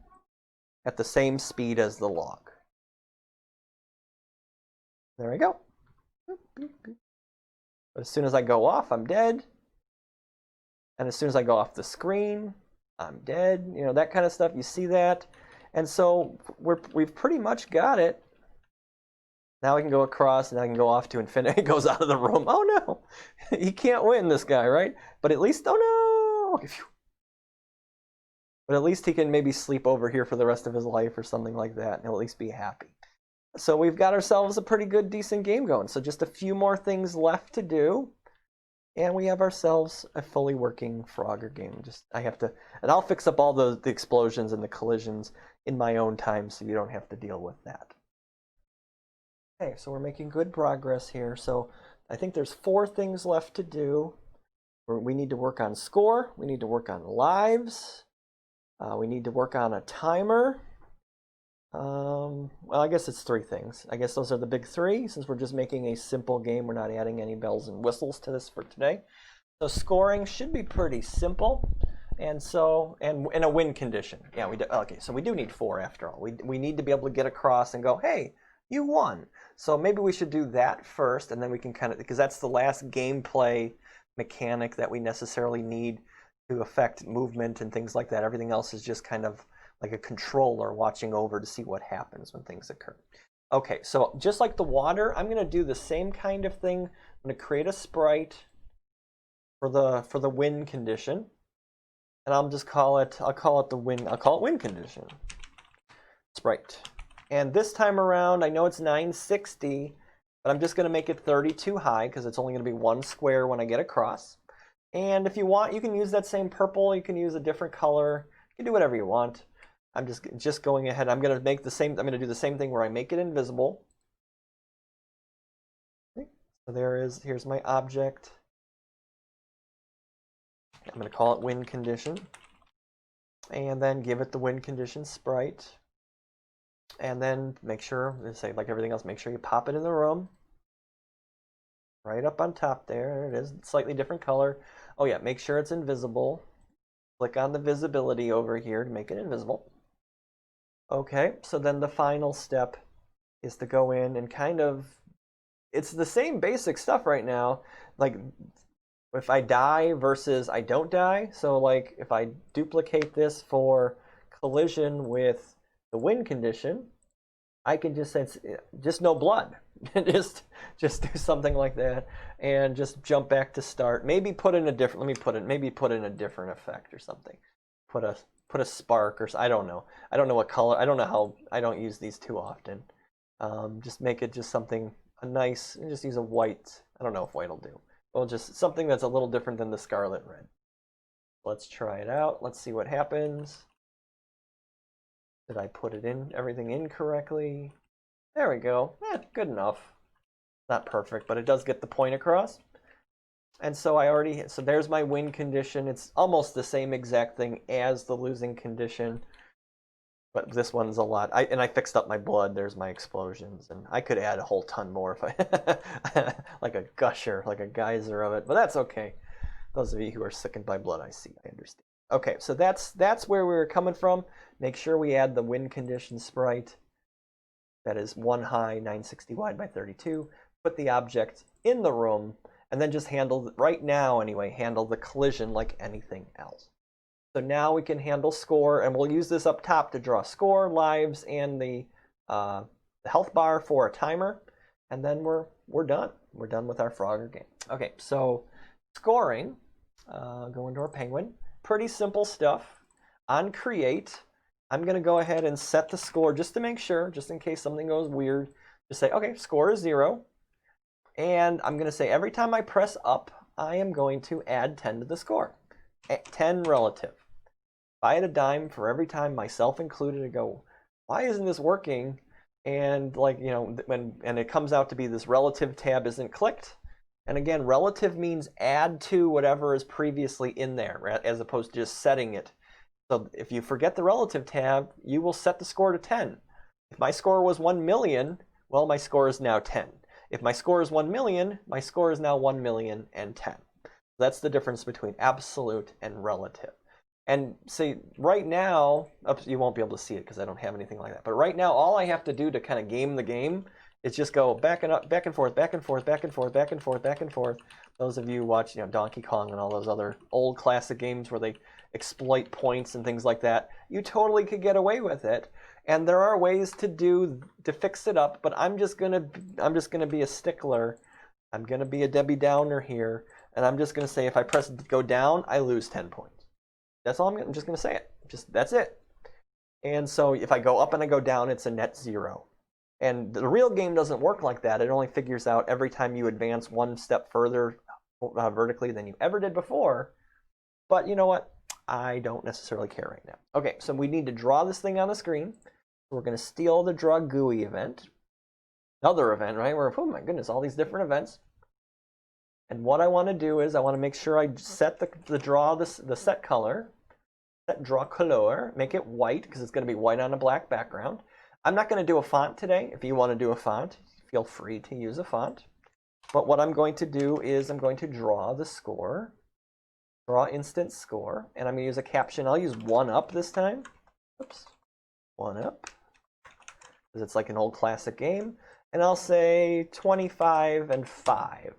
at the same speed as the log. There we go. But as soon as I go off, I'm dead. And as soon as I go off the screen, I'm dead. You know, that kind of stuff. You see that? And so we've pretty much got it. Now I can go across, and I can go off to infinity. It goes out of the room. Oh no, he can't win, this guy, right? But at least, oh no. But at least he can maybe sleep over here for the rest of his life or something like that, and he'll at least be happy. So we've got ourselves a pretty good, decent game going. So just a few more things left to do, and we have ourselves a fully working Frogger game. And I'll fix up all the explosions and the collisions in my own time, so you don't have to deal with that. Okay, so we're making good progress here. So I think there's 4 things left to do. We need to work on score. We need to work on lives. We need to work on a timer. Well, I guess it's 3 things. I guess those are the big 3. Since we're just making a simple game, we're not adding any bells and whistles to this for today. So scoring should be pretty simple. And in a win condition. Yeah, okay, so we do need 4 after all. We need to be able to get across and go, hey, you won. So maybe we should do that first, and then we can because that's the last gameplay mechanic that we necessarily need to affect movement and things like that. Everything else is just kind of like a controller watching over to see what happens when things occur. Okay, so just like the water, I'm going to do the same kind of thing. I'm going to create a sprite for the win condition, and I'll call it win condition sprite. And this time around, I know it's 960, but I'm just going to make it 32 high because it's only going to be 1 square when I get across. And if you want, you can use that same purple. You can use a different color. You can do whatever you want. I'm just going ahead. I'm going to do the same thing where I make it invisible. So here's my object. I'm going to call it win condition. And then give it the win condition sprite. And then make sure, say like everything else, make sure you pop it in the room. Right up on top there. There it is. Slightly different color. Oh yeah, make sure it's invisible. Click on the visibility over here to make it invisible. Okay, so then the final step is to go in and kind of, it's the same basic stuff right now. Like if I die versus I don't die. So like if I duplicate this for collision with the win condition, I can just say just no blood. just do something like that and just jump back to start. Maybe put in a different, maybe put in a different effect or something. Put a spark or I don't know. I don't know what color. I don't know how. I don't use these too often. Just make it just something nice. Just use a white. I don't know if white will do. Well, just something that's a little different than the scarlet red. Let's try it out. Let's see what happens. Did I put it in everything in correctly? There we go. Good enough. Not perfect, but it does get the point across. And so so there's my win condition. It's almost the same exact thing as the losing condition, but this one's a lot. And I fixed up my blood. There's my explosions, and I could add a whole ton more if I like a gusher, like a geyser of it, but that's okay. Those of you who are sickened by blood, I understand. Okay, so that's where we were coming from. Make sure we add the win condition sprite. That is 1 high, 960 wide by 32. Put the object in the room, and then just handle, right now anyway, handle the collision like anything else. So now we can handle score, and we'll use this up top to draw score, lives, and the health bar for a timer, and then we're done. We're done with our Frogger game. Okay, so scoring, go into our penguin. Pretty simple stuff. On create, I'm going to go ahead and set the score just to make sure, just in case something goes weird. Just say, okay, score is 0. And I'm going to say every time I press up, I am going to add 10 to the score. 10 relative. If I had a dime for every time, myself included, I go, why isn't this working? And like, you know, and it comes out to be this relative tab isn't clicked. And again, relative means add to whatever is previously in there, as opposed to just setting it. So if you forget the relative tab, you will set the score to 10. If my score was 1 million, well, my score is now 10. If my score is 1 million, my score is now 1,000,010. That's the difference between absolute and relative. And see, right now, you won't be able to see it because I don't have anything like that. But right now, all I have to do to kind of game the game is just go back and up, back and forth, back and forth, back and forth, back and forth, back and forth. Those of you who watch, Donkey Kong and all those other old classic games where they exploit points and things like that, you totally could get away with it. And there are ways to fix it up, but I'm just gonna be a stickler. I'm gonna be a Debbie Downer here, and I'm just gonna say if I press go down, I lose 10 points. That's all I'm just gonna say it. That's it. And so if I go up and I go down, it's a net 0. And the real game doesn't work like that. It only figures out every time you advance one step further vertically than you ever did before. But you know what? I don't necessarily care right now. Okay, so we need to draw this thing on the screen. We're going to steal the draw GUI event. Another event, right? Oh my goodness, all these different events. And what I want to do is I want to make sure I set the set color, set draw color, make it white because it's going to be white on a black background. I'm not going to do a font today. If you want to do a font, feel free to use a font. But what I'm going to do is I'm going to draw the score, draw instant score, and I'm going to use a caption. I'll use 1 up this time. Oops, 1 up, because it's like an old classic game. And I'll say 25 and 5.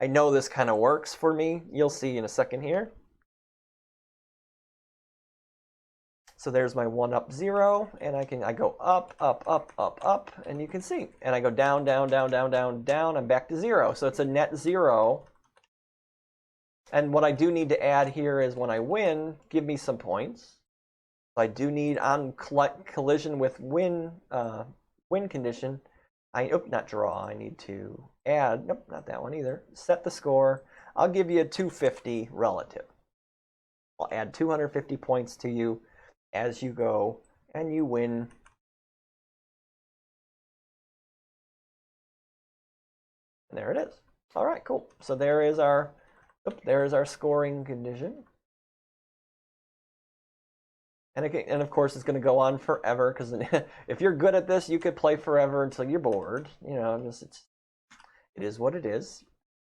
I know this kind of works for me. You'll see in a second here. So there's my 1 up 0, and I go up, up, up, up, up, and you can see. And I go down, down, down, down, down, down, I'm back to 0. So it's a net 0. And what I do need to add here is when I win, give me some points. I do need on collision with win condition. Not draw. I need to add. Nope, not that one either. Set the score. I'll give you a 250 relative. I'll add 250 points to you as you go, and you win. And there it is. All right, cool. So there is our scoring condition. And again, and of course, it's going to go on forever because if you're good at this, you could play forever until you're bored. You know, it is what it is.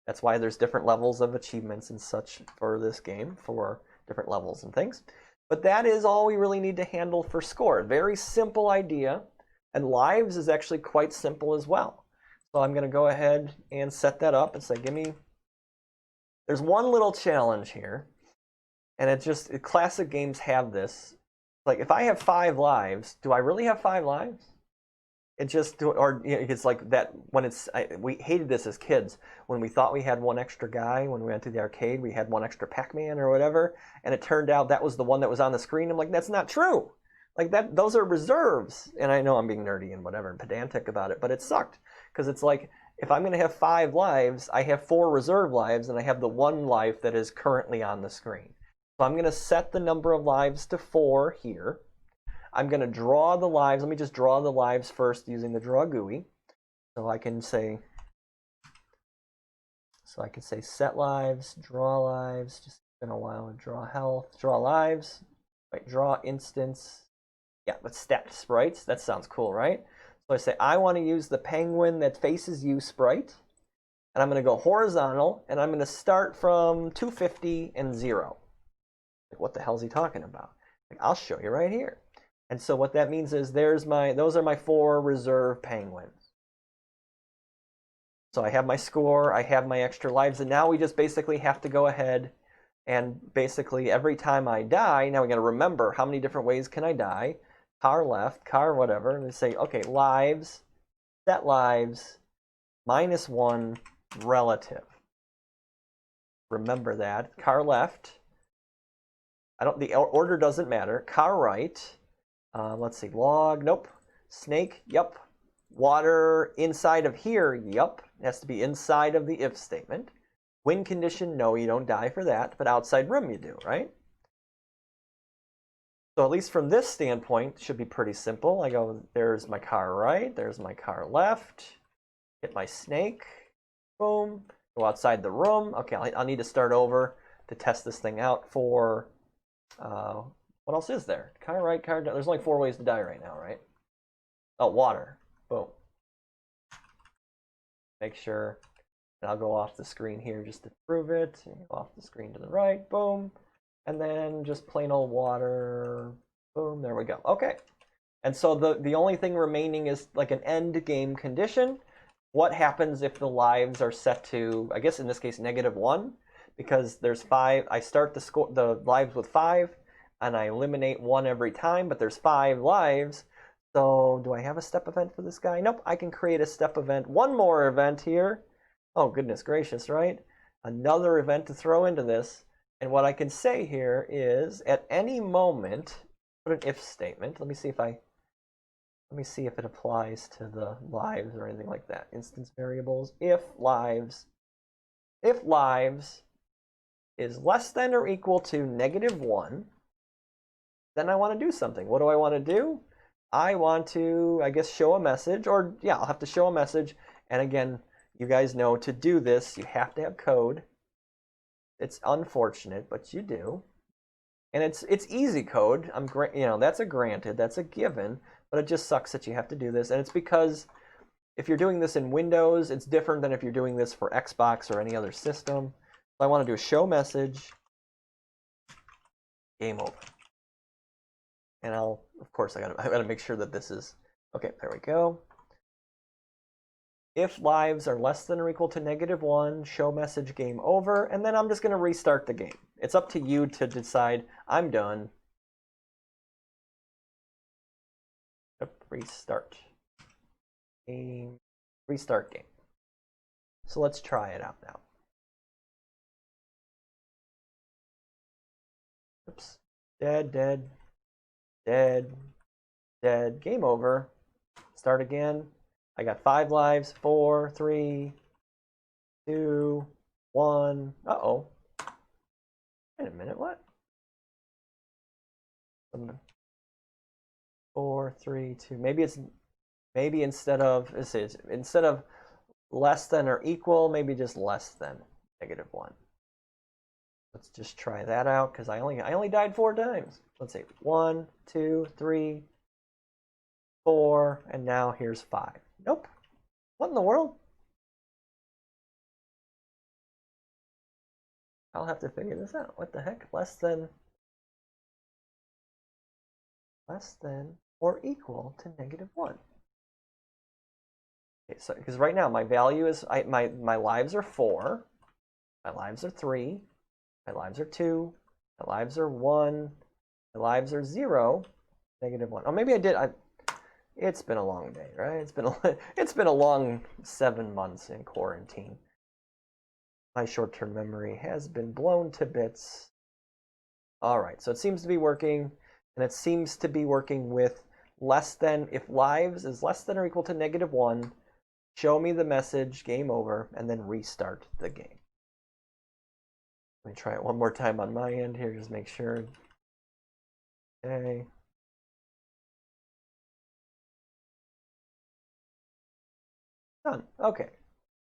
That's why there's different levels of achievements and such for this game, for different levels and things. But that is all we really need to handle for score. Very simple idea. And lives is actually quite simple as well. So I'm going to go ahead and set that up and say, there's one little challenge here. And classic games have this. Like, if I have 5 lives, do I really have 5 lives? It's like that when we hated this as kids. When we thought we had one extra guy, when we went to the arcade, we had one extra Pac-Man or whatever, and it turned out that was the one that was on the screen. I'm like, that's not true. Like those are reserves. And I know I'm being nerdy and whatever and pedantic about it, but it sucked because it's like if I'm going to have 5 lives, I have 4 reserve lives, and I have the 1 life that is currently on the screen. So I'm going to set the number of lives to 4 here. I'm going to draw the lives. Let me just draw the lives first using the draw GUI. So I can say set lives, draw lives. Just been a while. Draw health, draw lives. Right, draw instance. Yeah, let's stat sprites. That sounds cool, right? So I say I want to use the penguin that faces you sprite. And I'm going to go horizontal, and I'm going to start from 250 and 0. Like, what the hell is he talking about? Like, I'll show you right here. And so what that means is those are my 4 reserve penguins. So I have my score, I have my extra lives, and now we just basically have to go ahead and basically every time I die, now we got to remember how many different ways can I die. Car left, car whatever, and we say, okay, lives, set lives, -1 relative. Remember that. Car left. The order doesn't matter. Car right. Let's see. Log. Nope. Snake. Yep. Water inside of here. Yep. It has to be inside of the if statement. Win condition. No, you don't die for that. But outside room you do, right? So at least from this standpoint, it should be pretty simple. I go, there's my car right. There's my car left. Hit my snake. Boom. Go outside the room. Okay, I'll need to start over to test this thing out for... what else is there? Car right, car down. There's only 4 ways to die right now, right? Oh, water. Boom. Make sure. And I'll go off the screen here just to prove it. Go off the screen to the right. Boom. And then just plain old water. Boom. There we go. Okay. And so the only thing remaining is like an end game condition. What happens if the lives are set to, I guess in this case, -1? Because there's 5. I start the lives with 5. And I eliminate 1 every time, but there's 5 lives. So do I have a step event for this guy? Nope, I can create a step event. 1 more event here. Oh, goodness gracious, right? Another event to throw into this. And what I can say here is, at any moment, put an if statement. Let me see if it applies to the lives or anything like that. Instance variables. If lives is less than or equal to -1, then I want to do something. What do I want to do? I want to, I guess, show a message, or yeah, I'll have to show a message. And again, you guys know to do this, you have to have code. It's unfortunate, but you do. And it's easy code. That's a granted, that's a given, but it just sucks that you have to do this. And it's because if you're doing this in Windows, it's different than if you're doing this for Xbox or any other system. So I want to do a show message, game over. And of course, I gotta make sure that this is, okay, there we go. If lives are less than or equal to -1, show message game over, and then I'm just gonna restart the game. It's up to you to decide, I'm done. Restart. Game, restart game. So let's try it out now. Oops, dead, dead. Dead, game over. Start again. I got 5 lives, 4, 3, 2, 1. Uh-oh. Wait a minute, what? 4, 3, 2. Maybe instead of less than or equal, maybe just less than -1. Let's just try that out because I only died 4 times. Let's see, 1, 2, 3, 4, and now here's 5. Nope. What in the world? I'll have to figure this out. What the heck? Less than or equal to -1. Okay, so because right now my value is my lives are 4, my lives are 3, my lives are 2, my lives are 1, my lives are 0, -1. Oh, maybe I did. It's been a long day, right? It's been a long 7 months in quarantine. My short-term memory has been blown to bits. All right, so it seems to be working, and it seems to be working with less than. If lives is less than or equal to -1, show me the message, game over, and then restart the game. Let me try it one more time on my end here, just make sure. Okay. Done. Okay.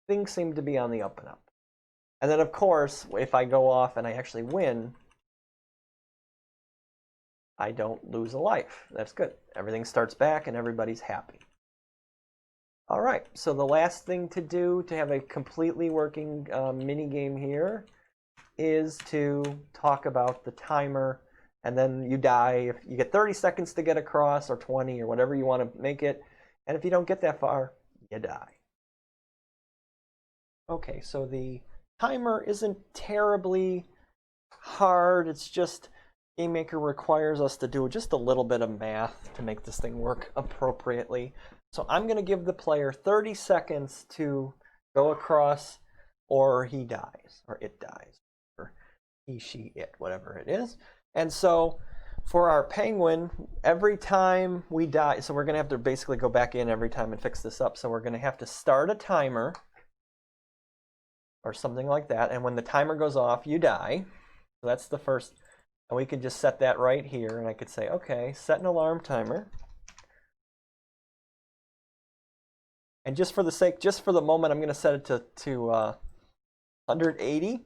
Things seem to be on the up and up. And then, of course, if I go off and I actually win, I don't lose a life. That's good. Everything starts back and everybody's happy. All right, so the last thing to do to have a completely working mini game here is to talk about the timer, and then you die. If you get 30 seconds to get across, or 20, or whatever you want to make it, and if you don't get that far, you die. Okay, so the timer isn't terribly hard. It's just GameMaker requires us to do just a little bit of math to make this thing work appropriately. So I'm going to give the player 30 seconds to go across, or he dies, or it dies, or he, she, it, whatever it is. And so for our penguin, every time we die, so we're going to have to basically go back in every time and fix this up. So we're going to have to start a timer or something like that. And when the timer goes off, you die. So that's the first. And we could just set that right here. And I could say, OK, set an alarm timer. And just for the moment, I'm going to set it to 180.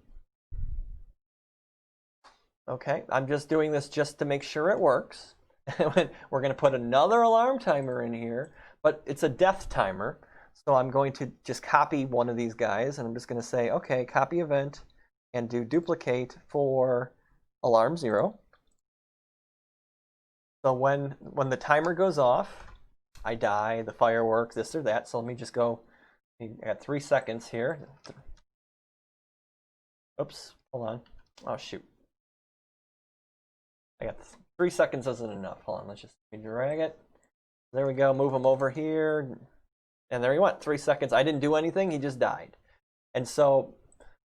OK, I'm just doing this just to make sure it works. We're going to put another alarm timer in here, but it's a death timer. So I'm going to just copy one of these guys, and I'm just going to say, OK, copy event, and do duplicate for alarm 0. So when the timer goes off, I die, the fireworks, this or that. So let me just go. I got 3 seconds here. Oops, hold on. Oh, shoot. I got 3 seconds isn't enough. Hold on, let's just drag it. There we go, move him over here. And there he went, 3 seconds. I didn't do anything, he just died. And so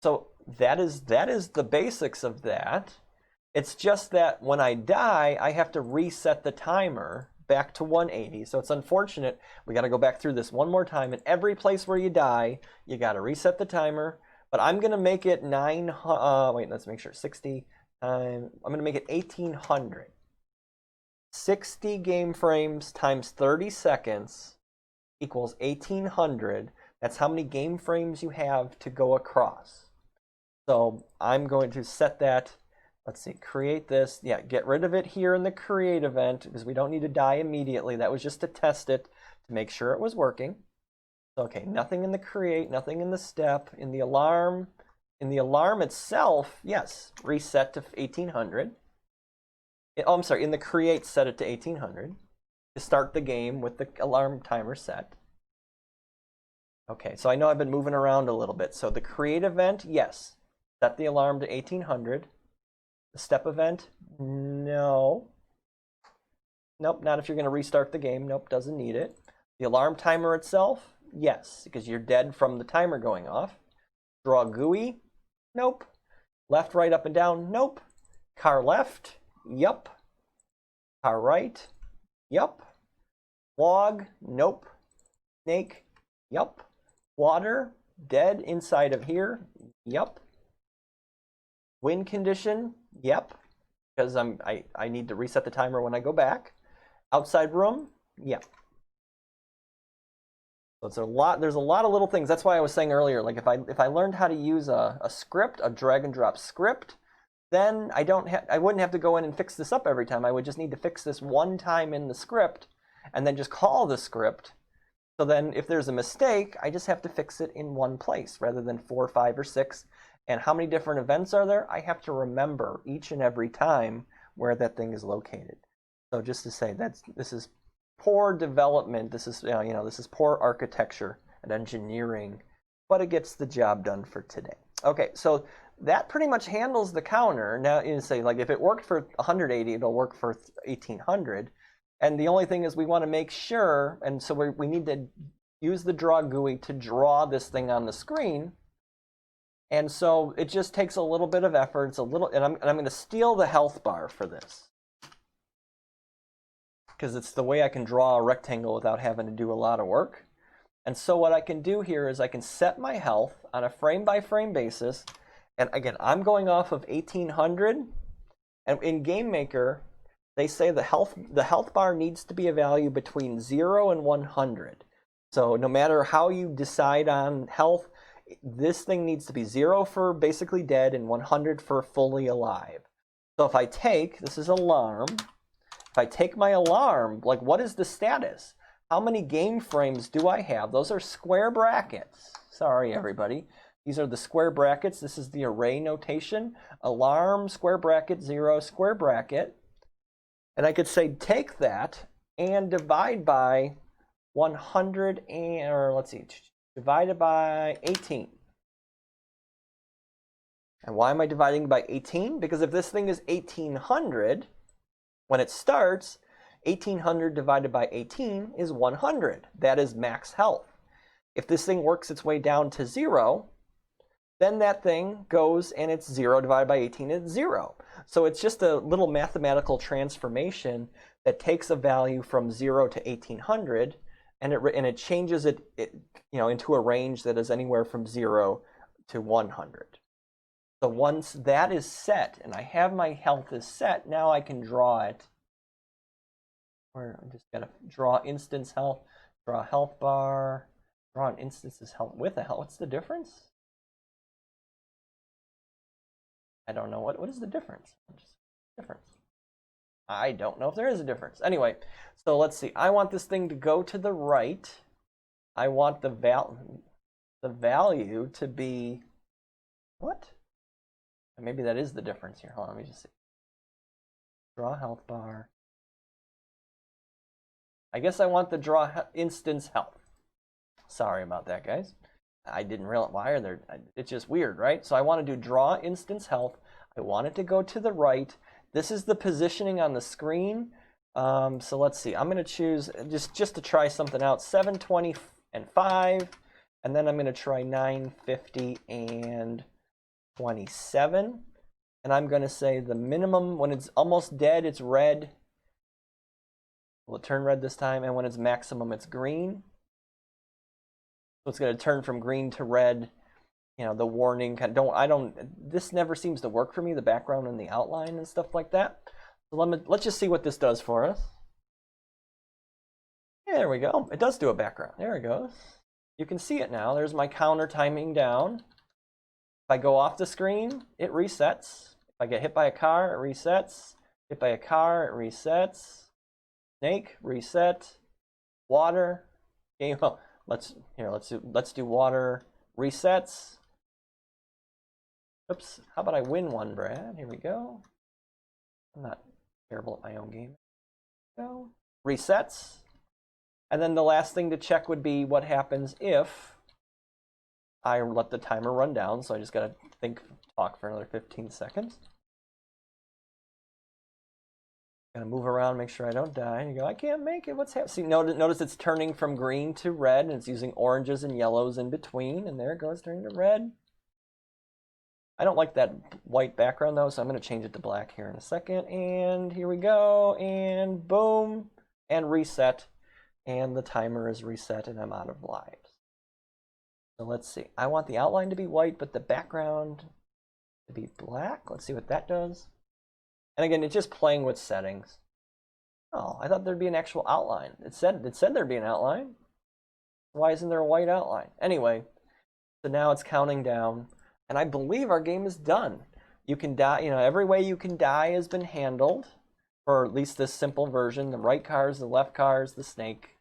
that is the basics of that. It's just that when I die, I have to reset the timer back to 180. So it's unfortunate. We got to go back through this one more time. And every place where you die, you got to reset the timer. But I'm going to make it 900. Wait, let's make sure. 60 times. I'm going to make it 1800. 60 game frames times 30 seconds equals 1800. That's how many game frames you have to go across. So I'm going to set that. Let's see, create this. Yeah, get rid of it here in the create event because we don't need to die immediately. That was just to test it to make sure it was working. So, okay, nothing in the create, nothing in the step. In the alarm itself, yes, reset to 1800. Oh, I'm sorry, in the create, set it to 1800 to start the game with the alarm timer set. Okay, so I know I've been moving around a little bit. So the create event, yes, set the alarm to 1800. The step event, no. Nope, not if you're going to restart the game. Nope, doesn't need it. The alarm timer itself, yes, because you're dead from the timer going off. Draw GUI, nope. Left, right, up, and down, nope. Car left, yup. Car right, yup. Log, nope. Snake, yup. Water, dead inside of here, yup. Win condition, yep, because I need to reset the timer when I go back. Outside room, yep. So it's a lot. There's a lot of little things. That's why I was saying earlier, like if I learned how to use a script, a drag and drop script, then I wouldn't have to go in and fix this up every time. I would just need to fix this one time in the script, and then just call the script. So then if there's a mistake, I just have to fix it in one place rather than 4, 5, or 6. And how many different events are there? I have to remember each and every time where that thing is located. So just to say this is poor development. This is this is poor architecture and engineering, but it gets the job done for today. Okay, so that pretty much handles the counter. Now you say like if it worked for 180, it'll work for 1800. And the only thing is we want to make sure, and so we need to use the draw GUI to draw this thing on the screen. And so it just takes a little bit of effort. It's a little, and I'm going to steal the health bar for this, because it's the way I can draw a rectangle without having to do a lot of work. And so what I can do here is I can set my health on a frame-by-frame basis. And again, I'm going off of 1800. And in GameMaker, they say the health bar needs to be a value between 0 and 100. So no matter how you decide on health, this thing needs to be 0 for basically dead and 100 for fully alive. So if I take, this is alarm, if I take my alarm, like what is the status? How many game frames do I have? Those are square brackets. Sorry, everybody. These are the square brackets. This is the array notation. Alarm, square bracket, 0, square bracket. And I could say take that and divide by 100 or let's see, divided by 18. And why am I dividing by 18? Because if this thing is 1800, when it starts, 1800 divided by 18 is 100. That is max health. If this thing works its way down to 0, then that thing goes and it's 0 divided by 18 is 0. So it's just a little mathematical transformation that takes a value from 0 to 1800 and it changes it into a range that is anywhere from 0 to 100. So once that is set and I have my health is set, now I can draw it. Or I just gotta draw instance health, draw health bar, draw an instance's health with a health. What's the difference? I don't know. What is the difference? I don't know if there is a difference. Anyway, so let's see. I want this thing to go to the right. I want the value to be what? Maybe that is the difference here. Hold on, let me just see. Draw health bar. I guess I want the draw instance health. Sorry about that, guys. I didn't realize why are there. It's just weird, right? So I want to do draw instance health. I want it to go to the right. This is the positioning on the screen. So let's see. I'm going to choose just to try something out. 720 and 5, and then I'm going to try 950 and 27. And I'm going to say the minimum when it's almost dead, it's red. Will it turn red this time? And when it's maximum, it's green. So it's going to turn from green to red. You know, the warning this never seems to work for me, the background and the outline and stuff like that. So let's just see what this does for us. Yeah, there we go. It does do a background. There it goes. You can see it now. There's my counter timing down. If I go off the screen, it resets. If I get hit by a car, it resets. Hit by a car, it resets. Snake, reset. Water. Okay, well, let's do water resets. Oops, how about I win one, Brad? Here we go. I'm not terrible at my own game. Go. Resets. And then the last thing to check would be what happens if I let the timer run down. So I just got to talk for another 15 seconds. Gonna move around, make sure I don't die. And you go, I can't make it. What's happening? See, notice it's turning from green to red, and it's using oranges and yellows in between. And there it goes, turning to red. I don't like that white background though, so I'm going to change it to black here in a second. And here we go, and boom, and reset. And the timer is reset, and I'm out of lives. So let's see. I want the outline to be white, but the background to be black. Let's see what that does. And again, it's just playing with settings. Oh, I thought there'd be an actual outline. It said there'd be an outline. Why isn't there a white outline? Anyway, so now it's counting down, and I believe our game is done. You can die, every way you can die has been handled, for at least this simple version. The right cars, the left cars, the snake,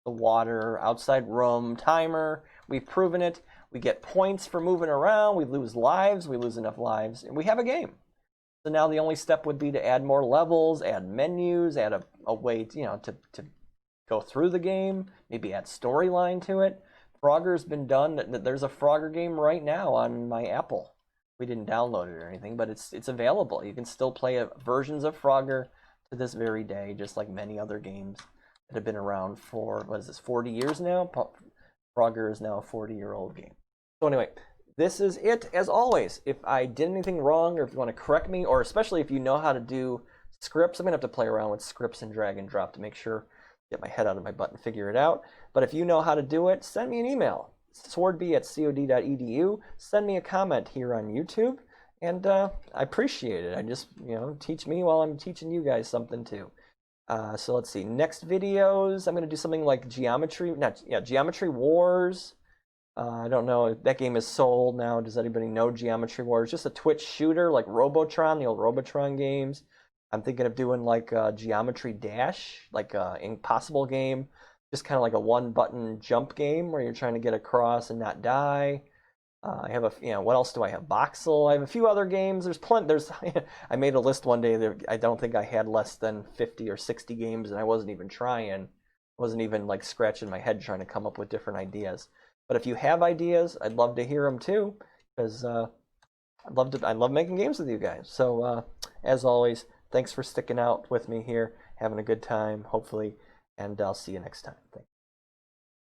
the water, outside room, timer. We've proven it. We get points for moving around. We lose lives. We lose enough lives, and we have a game. So now the only step would be to add more levels, add menus, add a way to go through the game, maybe add storyline to it. Frogger's been done. There's a Frogger game right now on my Apple. We didn't download it or anything, but it's available. You can still play versions of Frogger to this very day, just like many other games that have been around for, 40 years now? Frogger is now a 40-year-old game. So anyway, this is it, as always. If I did anything wrong, or if you want to correct me, or especially if you know how to do scripts, I'm going to have to play around with scripts and drag and drop to make sure, get my head out of my butt and figure it out. But if you know how to do it, send me an email, swardb@cod.edu. Send me a comment here on YouTube, and I appreciate it. I just, teach me while I'm teaching you guys something too. So let's see, next videos, I'm going to do something like Geometry Wars. I don't know, that game is sold now. Does anybody know Geometry Wars? Just a Twitch shooter like Robotron, the old Robotron games. I'm thinking of doing like Geometry Dash, like an Impossible game. Just kind of like a one-button jump game where you're trying to get across and not die. I have what else do I have? Voxel. I have a few other games. There's plenty. I made a list one day that I don't think I had less than 50 or 60 games, and I wasn't even trying. I wasn't even like scratching my head trying to come up with different ideas. But if you have ideas, I'd love to hear them too, because I love making games with you guys. So as always, thanks for sticking out with me here, having a good time, hopefully, and I'll see you next time. Thanks.